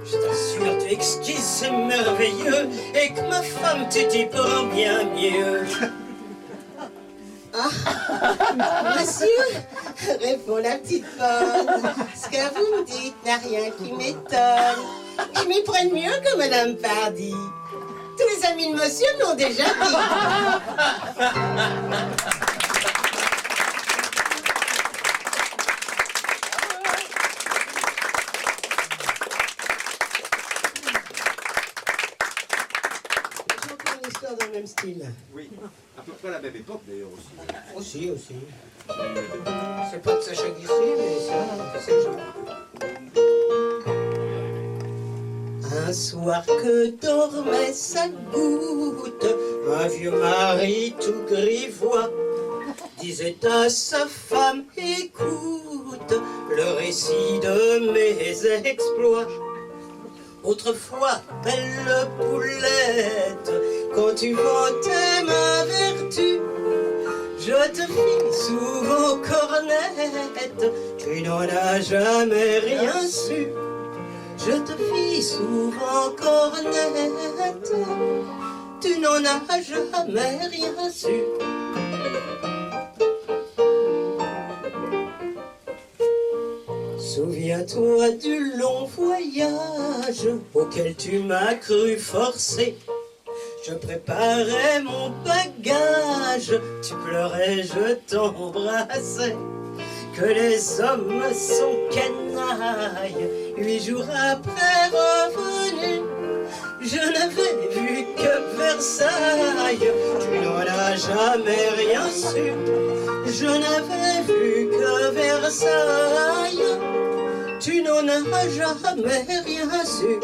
je t'assure, tu es exquise, c'est merveilleux, et que ma femme tu t'y prends bien mieux. Ah, monsieur, répond la petite bonne, ce que vous me dites n'a rien qui m'étonne. Je m'y prenne mieux que Madame Pardy. Tous les amis de monsieur l'ont déjà dit. Dans le même style. Oui, à peu près à la même époque d'ailleurs aussi. Aussi. C'est pas de Sacha Guitry, mais c'est le genre. Un soir que dormait sa goutte, un vieux mari tout grivois disait à sa femme, écoute le récit de mes exploits. Autrefois, belle poulette, quand tu vantais ma vertu, je te fis souvent cornette, tu n'en as jamais rien su. Je te fis souvent cornette, tu n'en as jamais rien su. Souviens-toi du long voyage auquel tu m'as cru forcé. Je préparais mon bagage, tu pleurais, je t'embrassais. Que les hommes sont canailles, 8 jours après revenu. Je n'avais vu que Versailles, tu n'en as jamais rien su. Je n'avais vu que Versailles, tu n'en as jamais rien su.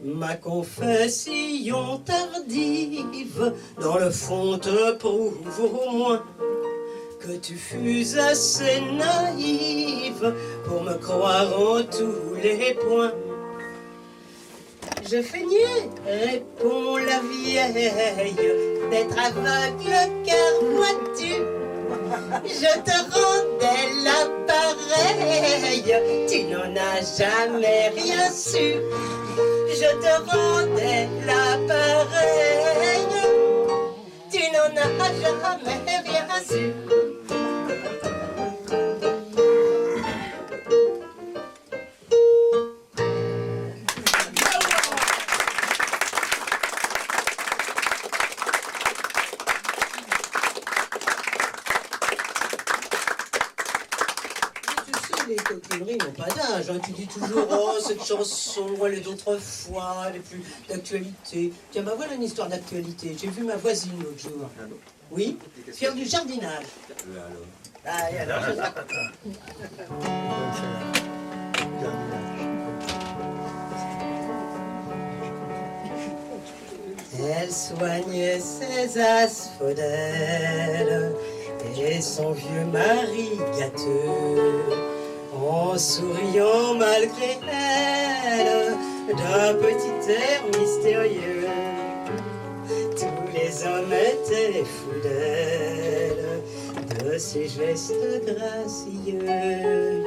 Ma confession tardive, dans le fond te prouve au moins que tu fus assez naïve pour me croire en tous les points. Je feignais, répond la vieille, d'être aveugle car vois-tu, je te rendais l'appareil, tu n'en as jamais rien su. Je te rendais l'appareil, tu n'en as jamais rien su. Les coquineries n'ont pas d'âge, hein. Tu dis toujours, oh, cette chanson, elle est d'autrefois, elle est plus d'actualité. Tiens, bah voilà une histoire d'actualité. J'ai vu ma voisine l'autre jour. Oui, faire du jardinage. Ah, et alors, je te raconte. Elle soignait ses asphodèles et son vieux mari gâteux, en souriant malgré elle, d'un petit air mystérieux. Tous les hommes étaient fous d'elle, de ses gestes gracieux,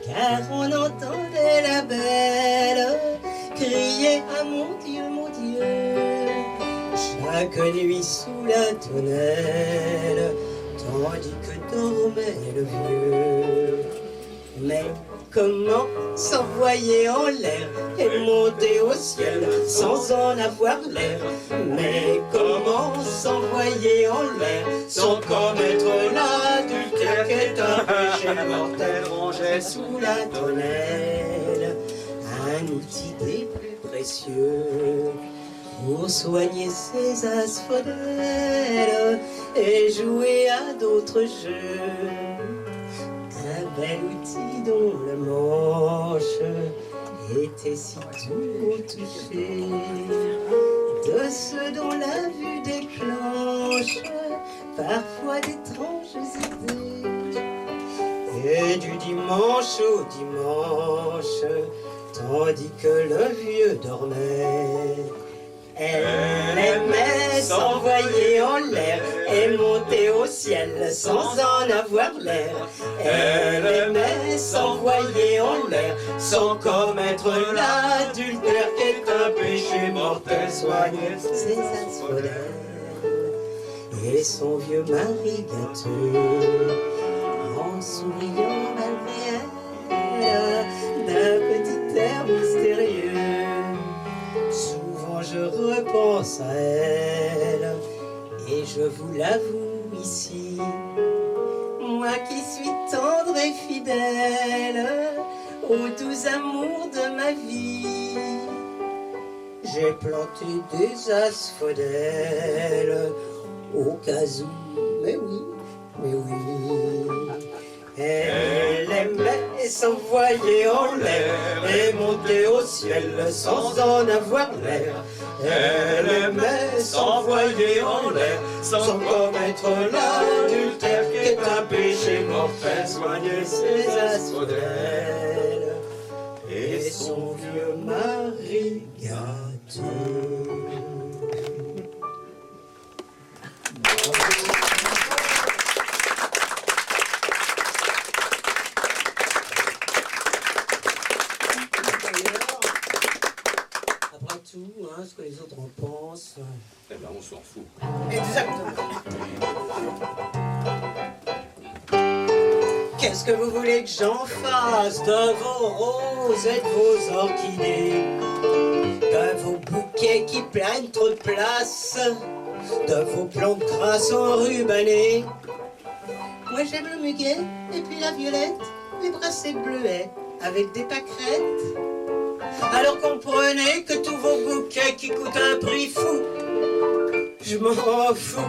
car on entendait la belle crier « Ah mon Dieu, mon Dieu !» chaque nuit sous la tonnelle, tandis que dormait le vieux. Mais comment s'envoyer en l'air et monter au ciel sans en avoir l'air? Mais comment s'envoyer en l'air sans commettre l'adultère qui est un péché mortel? Rangeait sous la tonnelle un outil des plus précieux pour soigner ses asphodèles et jouer à d'autres jeux. Un bel outil dont le manche était si doux au toucher, de ceux dont la vue déclenche parfois d'étranges idées. Et du dimanche au dimanche, tandis que le vieux dormait, elle aimait s'envoyer en l'air et monter au ciel sans en avoir l'air. Elle aimait s'envoyer en l'air sans commettre l'adultère qui est un péché mortel. Soigner ses asphodèles et son vieux mari gâteux, en souriant malgré elle, d'un petit air mystérieux. Souvent je repense à elle et je vous l'avoue ici, moi qui suis tendre et fidèle aux doux amours de ma vie. J'ai planté des asphodèles au cas où, mais oui, mais oui. Elle aimait s'envoyer en l'air et monter au ciel sans en avoir l'air. Elle aimait s'envoyer en l'air sans commettre l'adultère qui est un péché mortel. Soigner ses asphodèles et son vieux mari gâteux. Après tout, hein, ce que les autres en pensent. Eh ben, on s'en fout. Exactement. Qu'est-ce que vous voulez que j'en fasse de vos roses et de vos orchidées, de vos bouquets qui prennent trop de place, de vos plantes crasses enrubannées? Moi j'aime le muguet et puis la violette, les brassées de bleuets avec des pâquerettes. Alors comprenez que tous vos bouquets qui coûtent un prix fou, je m'en fous.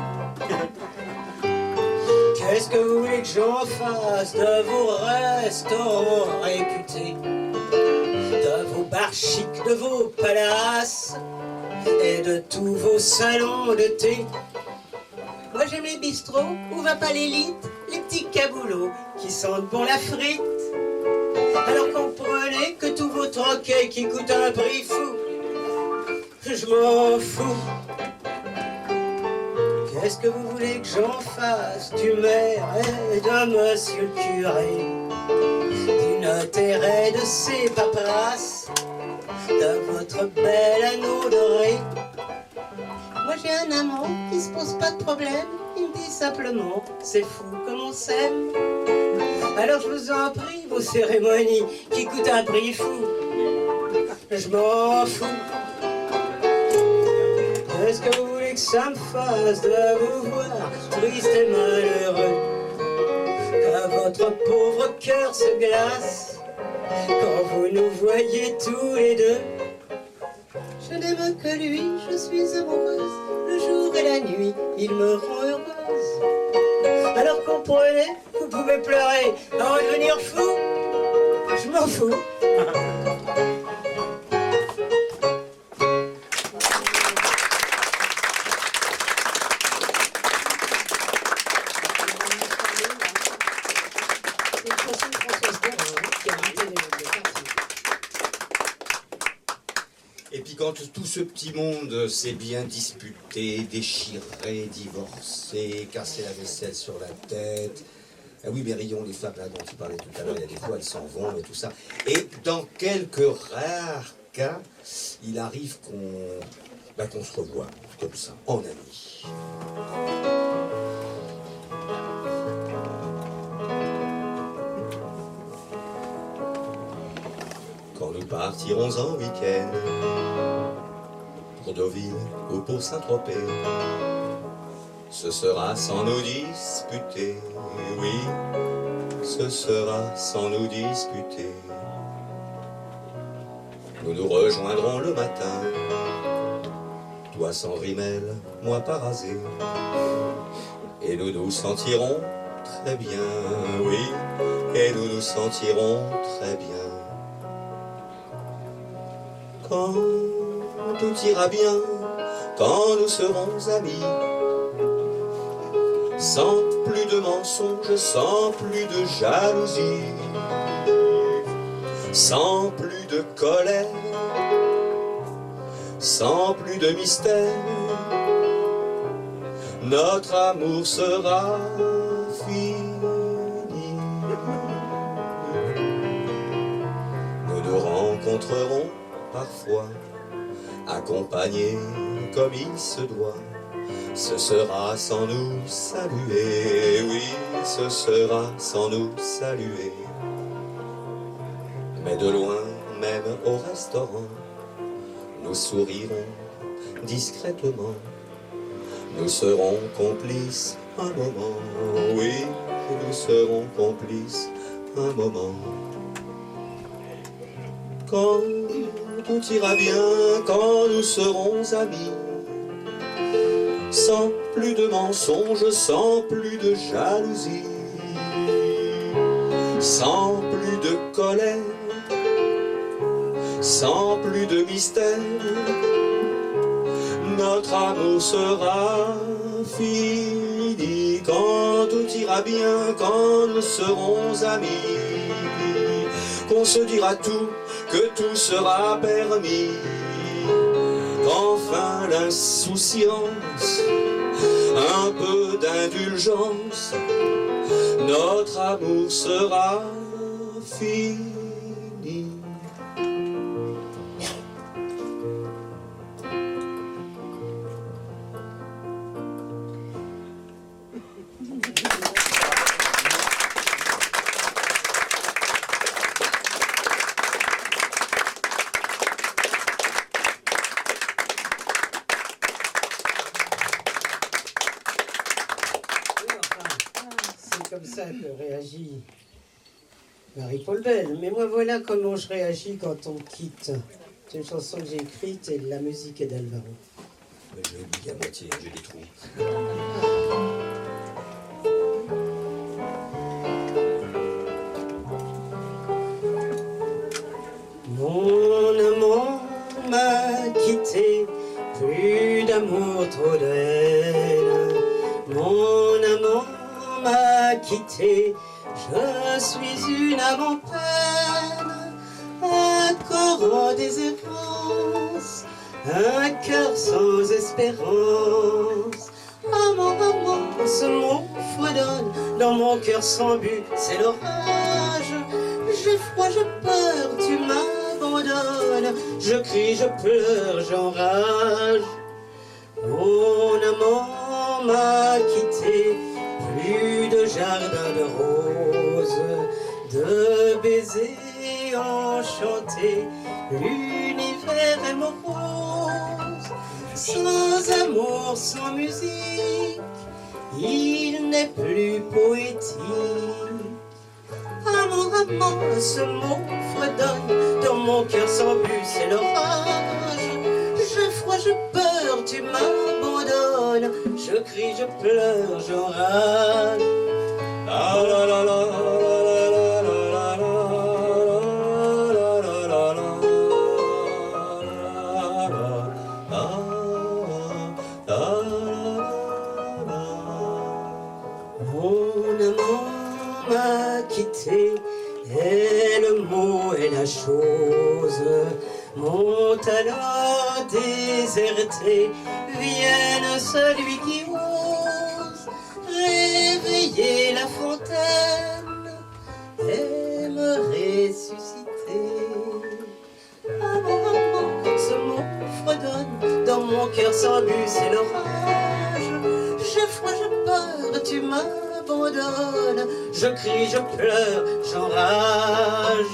Qu'est-ce que vous voulez que j'en fasse de vos restaurants réputés, de vos bars chics, de vos palaces et de tous vos salons de thé? Moi j'aime les bistrots où va pas l'élite, les petits caboulots qui sentent bon la frite. Alors comprenez que tous vos troquets qui coûtent un prix fou, je m'en fous. Qu'est-ce que vous voulez que j'en fasse du maire et de monsieur le curé, du notaire et de ses paperasses, de votre bel anneau doré? Moi j'ai un amant qui se pose pas de problème, il me dit simplement c'est fou comme on s'aime. Alors je vous en prie, vos cérémonies qui coûtent un prix fou, je m'en fous. Qu'est-ce que vous voulez que ça me fasse de vous voir triste et malheureux, que votre pauvre cœur se glace quand vous nous voyez tous les deux? Je n'aime que lui, je suis amoureuse, le jour et la nuit, il me rend heureuse. Alors comprenez, vous pouvez pleurer, en devenir fou, je m'en fous. Et puis quand tout ce petit monde s'est bien disputé, déchiré, divorcé, cassé la vaisselle sur la tête. Ah oui, mais Rion, les femmes là dont tu parlais tout à l'heure, il y a des fois elles s'en vont et tout ça. Et dans quelques rares cas, il arrive qu'on se revoie comme ça, en amis. Quand nous partirons en week-end pour Deauville ou pour Saint-Tropez, ce sera sans nous disputer, oui, ce sera sans nous disputer. Nous nous rejoindrons le matin, toi sans rimel, moi pas rasé, et nous nous sentirons très bien, oui, et nous nous sentirons très bien. Quand tout ira bien, quand nous serons amis, sans plus de mensonges, sans plus de jalousie, sans plus de colère, sans plus de mystère, notre amour sera fini. Nous nous rencontrerons parfois, accompagnés comme il se doit. Ce sera sans nous saluer, oui, ce sera sans nous saluer. Mais de loin, même au restaurant, nous sourirons discrètement. Nous serons complices un moment, oui, nous serons complices un moment. Quand tout ira bien, quand nous serons amis, sans plus de mensonges, sans plus de jalousie, sans plus de colère, sans plus de mystère, notre amour sera fini. Quand tout ira bien, quand nous serons amis, qu'on se dira tout, que tout sera permis, qu'enfin l'insouciance, un peu d'indulgence, notre amour sera fini. comme ça que réagit Marie-Paul Bell. Mais moi, voilà comment je réagis quand on me quitte. C'est une chanson que j'ai écrite et la musique est d'Alvaro. Je l'ai oublié à moitié, j'ai des trous. Mon amant m'a quitté, plus d'amour, trop de haine. Mon amant m'a quitté, je suis une âme en peine, un corps en déshérence, un cœur sans espérance. Amant, ce mot fredonne dans mon cœur sans but, c'est l'orage. J'ai froid, j'ai peur, tu m'abandonnes. Je crie, je pleure, j'enrage. Mon amant m'a quitté, plus de jardin de roses, de baisers enchantés, l'univers est morose. Sans amour, sans musique, il n'est plus poétique. Amant, ce mot fredonne dans mon cœur sans but, c'est l'orage. J'ai froid, j'ai peur, tu m'abandonnes. Je crie, je pleure, j'enrage. La la la la la la Mon amant m'a quitté, et le mot est la chose. Mon talent déserté, vienne celui qui ose réveiller la fontaine et me ressusciter. Amant, ce mot fredonne dans mon cœur sans but, c'est l'orage. J'ai froid, j'ai peur, tu m'abandonnes. Je crie, je pleure, j'enrage.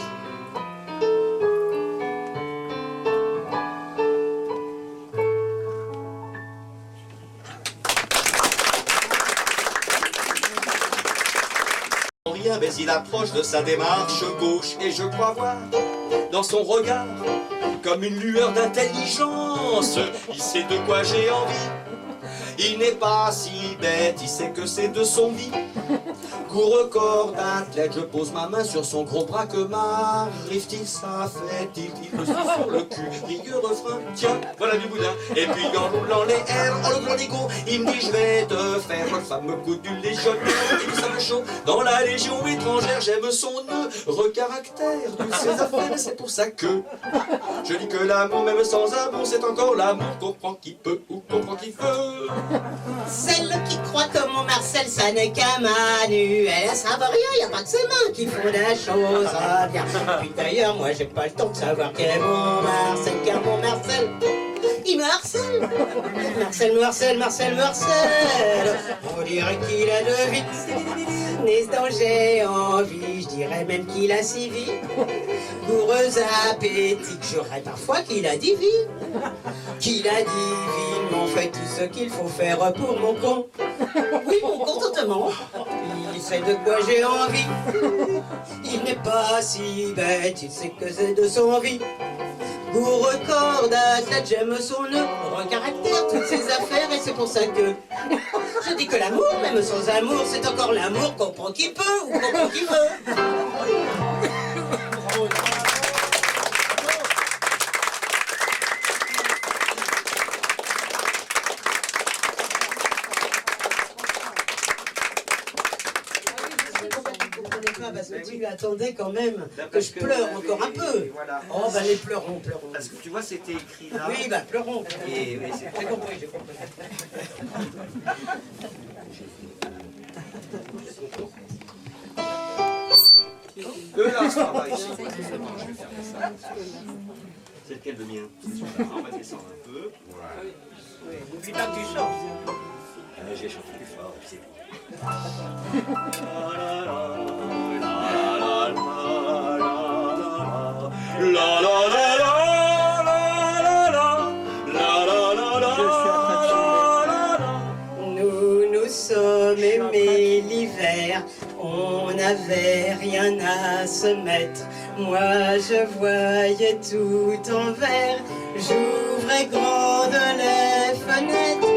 Rien, mais il approche de sa démarche gauche et je crois voir dans son regard comme une lueur d'intelligence. Il sait de quoi j'ai envie. Il n'est pas si bête, il sait que c'est de son vie. Coup record d'athlète, je pose ma main sur son gros bras. Que m'arrive-t-il, ça fait-il? Il me suit sur le cul, rigueur refrain, tiens, voilà du boudin. Et puis en roulant les airs, en l'ouvrant les gonds, il me dit je vais te faire le fameux coup du légionnaire. Et puis ça me chaud, dans la légion étrangère, j'aime son caractère, toutes ses affaires, et c'est pour ça que je dis que l'amour, même sans amour, c'est encore l'amour, comprend qui peut ou comprend qui veut. Celle qui croit comme mon Marcel, ça n'est qu'un manuel. Ça va rien, y a pas que ses mains qui font des choses à bien. Puis d'ailleurs, moi j'ai pas le temps de savoir quel est mon Marcel, car mon Marcel, il me harcèle. Marcel me harcèle, Marcel me harcèle. On dirait qu'il a deux vies. N'est-ce dont j'ai envie, je dirais même qu'il a 6 vies. Goureuse appétique, j'aurais parfois qu'il a 10 vies. Qu'il a divinement fait tout ce qu'il faut faire pour mon con. Oui, mon contentement. Il sait de quoi j'ai envie. Il n'est pas si bête, il sait que c'est de son vie. Goût record d'athlète, j'aime son caractère, toutes ses affaires, et c'est pour ça que je dis que l'amour, même sans amour, c'est encore l'amour, comprend qui peut ou comprend qui veut. Parce que tu lui attendais quand même que je pleure encore un peu. Voilà. Oh, bah les pleurons, pleurons. Parce que tu vois, c'était écrit là. Oui, bah pleurons. Et, oui, c'est J'ai compris, j'ai compris. Là, ça va ici. C'est lequel le mien? On va descendre un peu. Voilà. N'oublie pas que tu chantes. J'ai chanté plus fort, c'est tout. Nous nous sommes aimés l'hiver, n'avait rien à se mettre. Moi je voyais tout en vert, j'ouvrais grandes les fenêtres.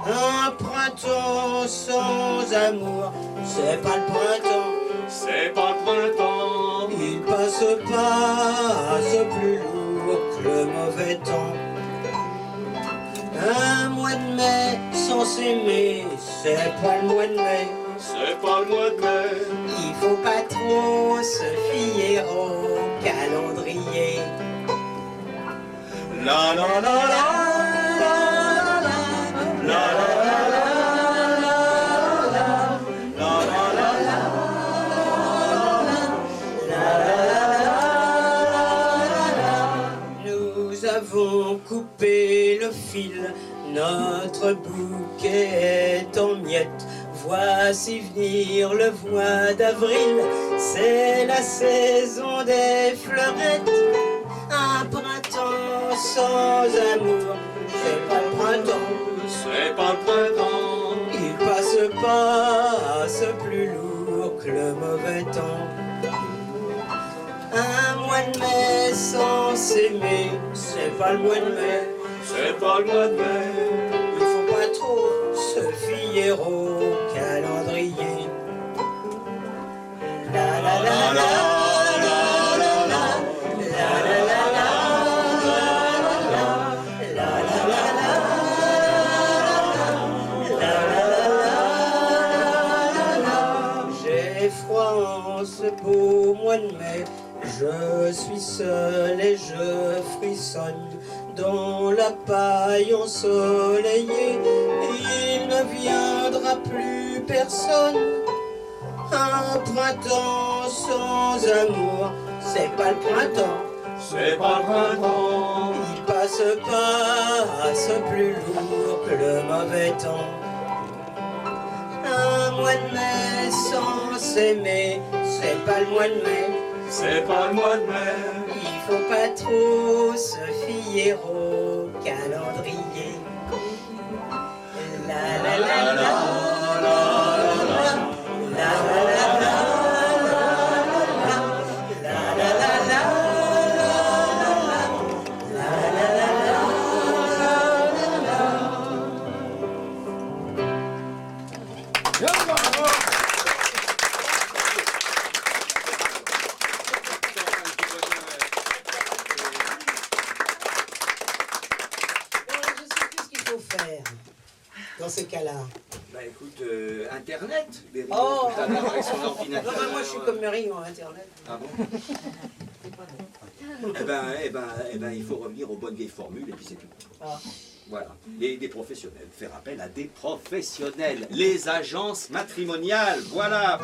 Un printemps sans amour, c'est pas le printemps. C'est pas le printemps. Il passe plus lourd que le mauvais temps. Un mois de mai sans s'aimer, c'est pas le mois de mai. C'est pas le mois de mai. Il faut pas trop se fier au calendrier. La la la la la la la Nous avons coupé le fil, notre bouquet est en miettes. Voici venir le mois d'avril, c'est la saison des fleurettes. Un printemps sans amour, c'est pas le printemps. C'est pas le printemps. Il passe plus lourd que le mauvais temps. Un mois de mai sans s'aimer, c'est pas le mois de mai. C'est pas le mois de mai. Il faut pas trop se fier au calendrier. La la la la la la la la la la la la. J'ai froid en ce beau mois de mai. Je suis seul et je frissonne dans la paille ensoleillée. Il ne viendra plus personne. Un printemps sans amour, c'est pas le printemps. C'est pas le printemps. Il passe plus lourd que le mauvais temps. Un mois de mai sans s'aimer, c'est pas le mois de mai. C'est pas le mois de mai. Il faut pas trop se fier au calendrier. La la la la la la la la dans ces cas-là? Bah écoute, Internet. Oh. Tout à l'heure avec son ordinateur. Non, mais moi je suis comme Marie en Internet. Ah bon? Eh ben, il faut revenir aux bonnes vieilles formules et puis c'est tout. Ah. Voilà. Et des professionnels. Faire appel à des professionnels. Les agences matrimoniales. Voilà.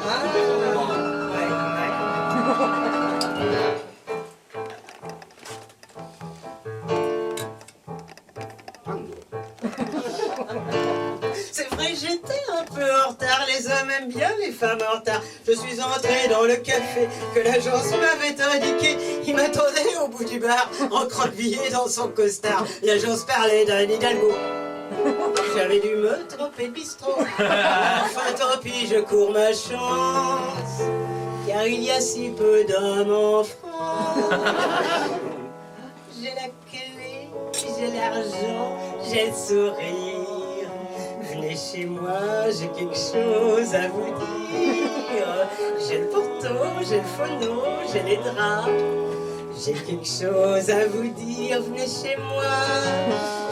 C'est vrai, j'étais un peu en retard. Les hommes aiment bien les femmes en retard. Je suis entré dans le café que l'agence m'avait indiqué. Il m'attendait au bout du bar, recroquevillé dans son costard. L'agence parlait d'un Hidalgo. J'avais dû me tromper de bistrot. Enfin, tant pis, je cours ma chance. Car il y a si peu d'hommes en France. J'ai la clé, j'ai l'argent, j'ai le sourire. Venez chez moi, j'ai quelque chose à vous dire. J'ai le porto, j'ai le phono, j'ai les draps. J'ai quelque chose à vous dire, venez chez moi.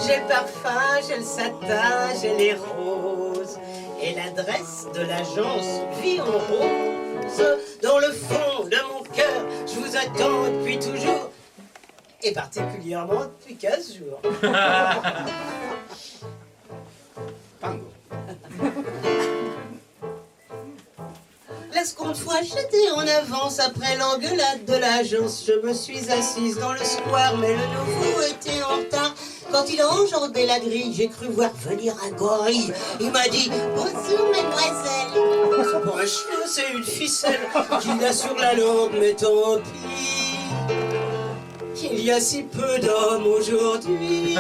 J'ai le parfum, j'ai le satin, j'ai les roses. Et l'adresse de l'agence vit en rose. Dans le fond de mon cœur, je vous attends depuis toujours. Et particulièrement depuis 15 jours. La seconde fois, j'étais en avance après l'engueulade de l'agence. Je me suis assise dans le square, mais le nouveau était en retard. Quand il a enjambé la grille, j'ai cru voir venir un gorille. Il m'a dit « Bonjour, mademoiselle !» C'est pas un chien, c'est une ficelle qu'il a sur la langue, mais tant pis. Il y a si peu d'hommes aujourd'hui.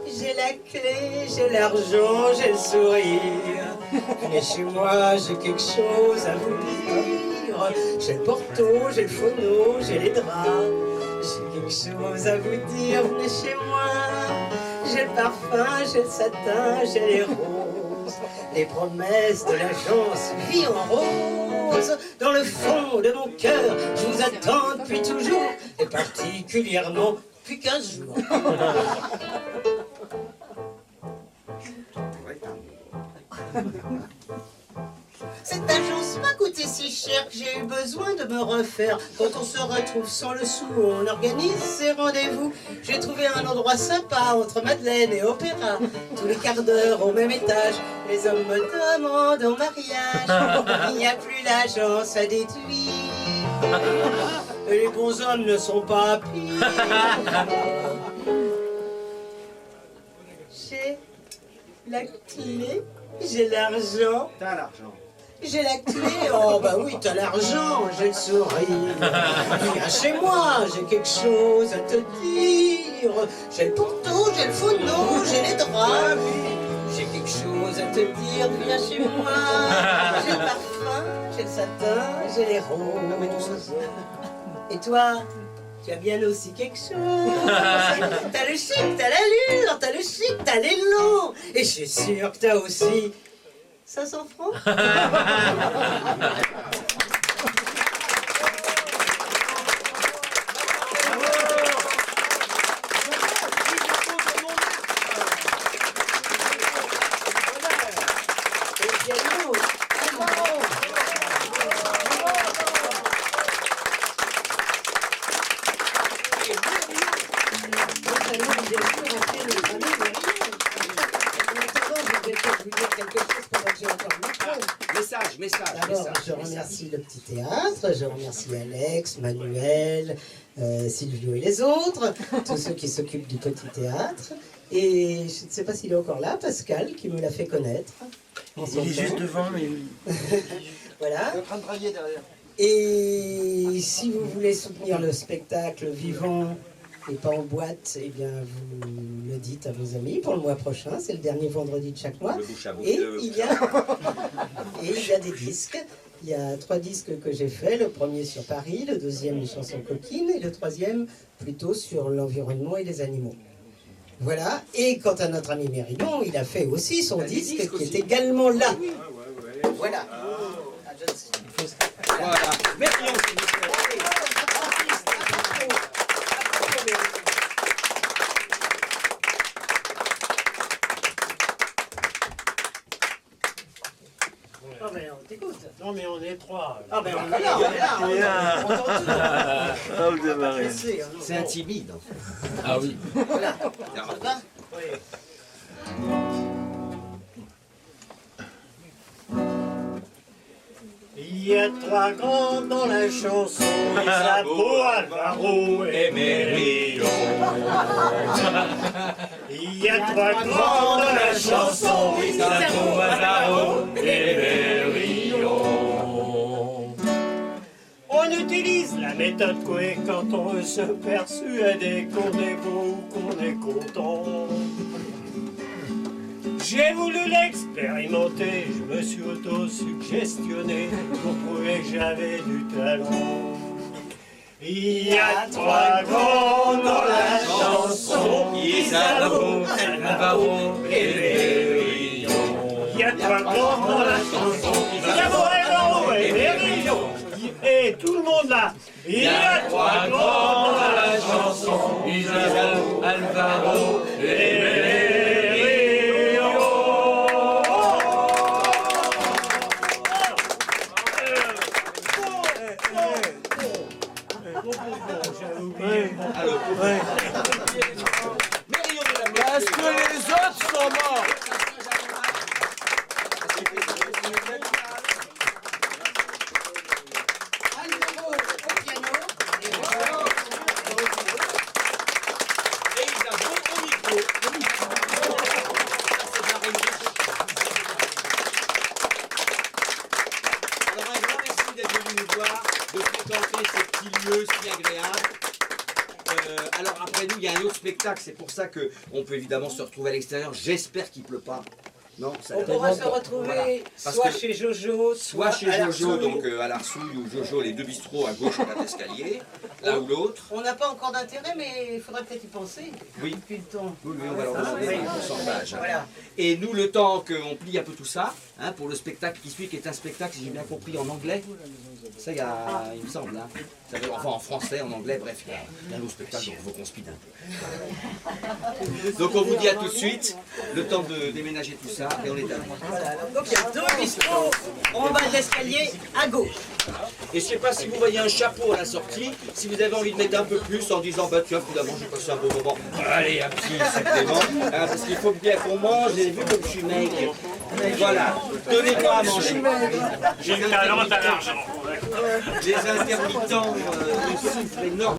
J'ai la clé, j'ai l'argent, j'ai le sourire. Venez chez moi, j'ai quelque chose à vous dire. J'ai le porto, j'ai le phono, j'ai les draps. J'ai quelque chose à vous dire, venez chez moi. J'ai le parfum, j'ai le satin, j'ai les roses. Les promesses de l'agence Vie en rose. Dans le fond de mon cœur, je vous attends depuis toujours. Et particulièrement depuis 15 jours. Cette agence m'a coûté si cher que j'ai eu besoin de me refaire. Quand on se retrouve sans le sou, on organise ses rendez-vous. J'ai trouvé un endroit sympa entre Madeleine et Opéra. Tous les quarts d'heure au même étage, les hommes me demandent en mariage. Il n'y a plus l'agence à détruire. Et les bons hommes ne sont pas pires. J'ai la clé, j'ai l'argent. T'as l'argent. J'ai la clé, oh bah oui, t'as l'argent, j'ai le sourire. Viens chez moi, j'ai quelque chose à te dire. J'ai le porto, j'ai le phono, j'ai les draps. J'ai quelque chose à te dire, viens chez moi. J'ai le parfum, j'ai le satin, j'ai les roses. Et toi, tu as bien aussi quelque chose. T'as le chic, t'as l'allure, t'as le chic, t'as l'élan. Et je suis sûre que t'as aussi 500 francs. D'abord, je remercie le petit théâtre, je remercie Alex, Manuel, Silvio et les autres, tous ceux qui s'occupent du petit théâtre. Et je ne sais pas s'il est encore là, Pascal, qui me l'a fait connaître. Il est juste devant, mais... Voilà. Il est en train de brailler derrière. Et si vous voulez soutenir le spectacle vivant et pas en boîte, eh bien vous le dites à vos amis pour le mois prochain, c'est le dernier vendredi de chaque mois. Et il y a des disques. Il y a 3 disques que j'ai faits, le premier sur Paris, le deuxième les chansons coquines et le troisième plutôt sur l'environnement et les animaux. Voilà, et quant à notre ami Méridon, il a fait aussi son disque qui est également là. Voilà. Voilà. Méridon, s'il vous plaît. Ah ben on t'écoute. Non mais on est 3. Ah ben on est là, on entend tout. Ah, vous démarrez. C'est intimide. Ah oui. Voilà. Ça va ? Il y a 3 grands dans la chanson, Isabeau, Alvaro et Méridon. Il y a 3 grands dans la chanson, Isabeau, Alvaro et Méridon. On utilise la méthode Coué quand on veut se persuader qu'on est beau ou qu'on est content. J'ai voulu l'expérimenter, je me suis auto-suggestionné pour prouver que j'avais du talent. Il y a 3 grands dans la chanson, Isabeau, Alvaro et Méridon. Il y a 3 grands dans la chanson, Isabeau, Alvaro et Méridon. Et tout le monde là. Il y a 3 grands dans la chanson, Isabeau, Alvaro et Méridon. Parce que les autres sont morts. Alors après nous, il y a un autre spectacle, c'est pour ça qu'on peut évidemment se retrouver à l'extérieur. J'espère qu'il ne pleut pas. Non, ça On pourra se retrouver Parce soit que- chez Jojo, Soit chez à Jojo, l'Arsouille. donc à l'Arsouille, ou Jojo, les deux bistrots à gauche en bas d'escalier, l'un ou l'autre. On n'a pas encore d'intérêt, mais il faudrait peut-être y penser. Oui. Depuis le temps. Oui, on va leur demander un pourcentage. Voilà. Et nous, le temps qu'on plie un peu tout ça, hein, pour le spectacle qui suit, qui est un spectacle, si j'ai bien compris, en anglais. Ça, il me semble. Hein. Ça veut- enfin, en français, en anglais, bref, il y a un autre spectacle, donc il faut qu'on speed un peu. Donc on vous dit à tout de suite, le temps de déménager tout ça, et on est à vous. Voilà. Donc il y a deux bistrots en bas de l'escalier à gauche. Et je ne sais pas si vous voyez un chapeau à la sortie, si vous avez envie de mettre un peu plus en disant bah tiens finalement j'ai passé un bon moment, allez un petit supplément, hein, parce qu'il faut bien qu'on mange, j'ai vu comme je suis maigre. Voilà, donnez-moi à manger. J'ai le talent, t'as l'argent. Les intermittents me souffrent énormément.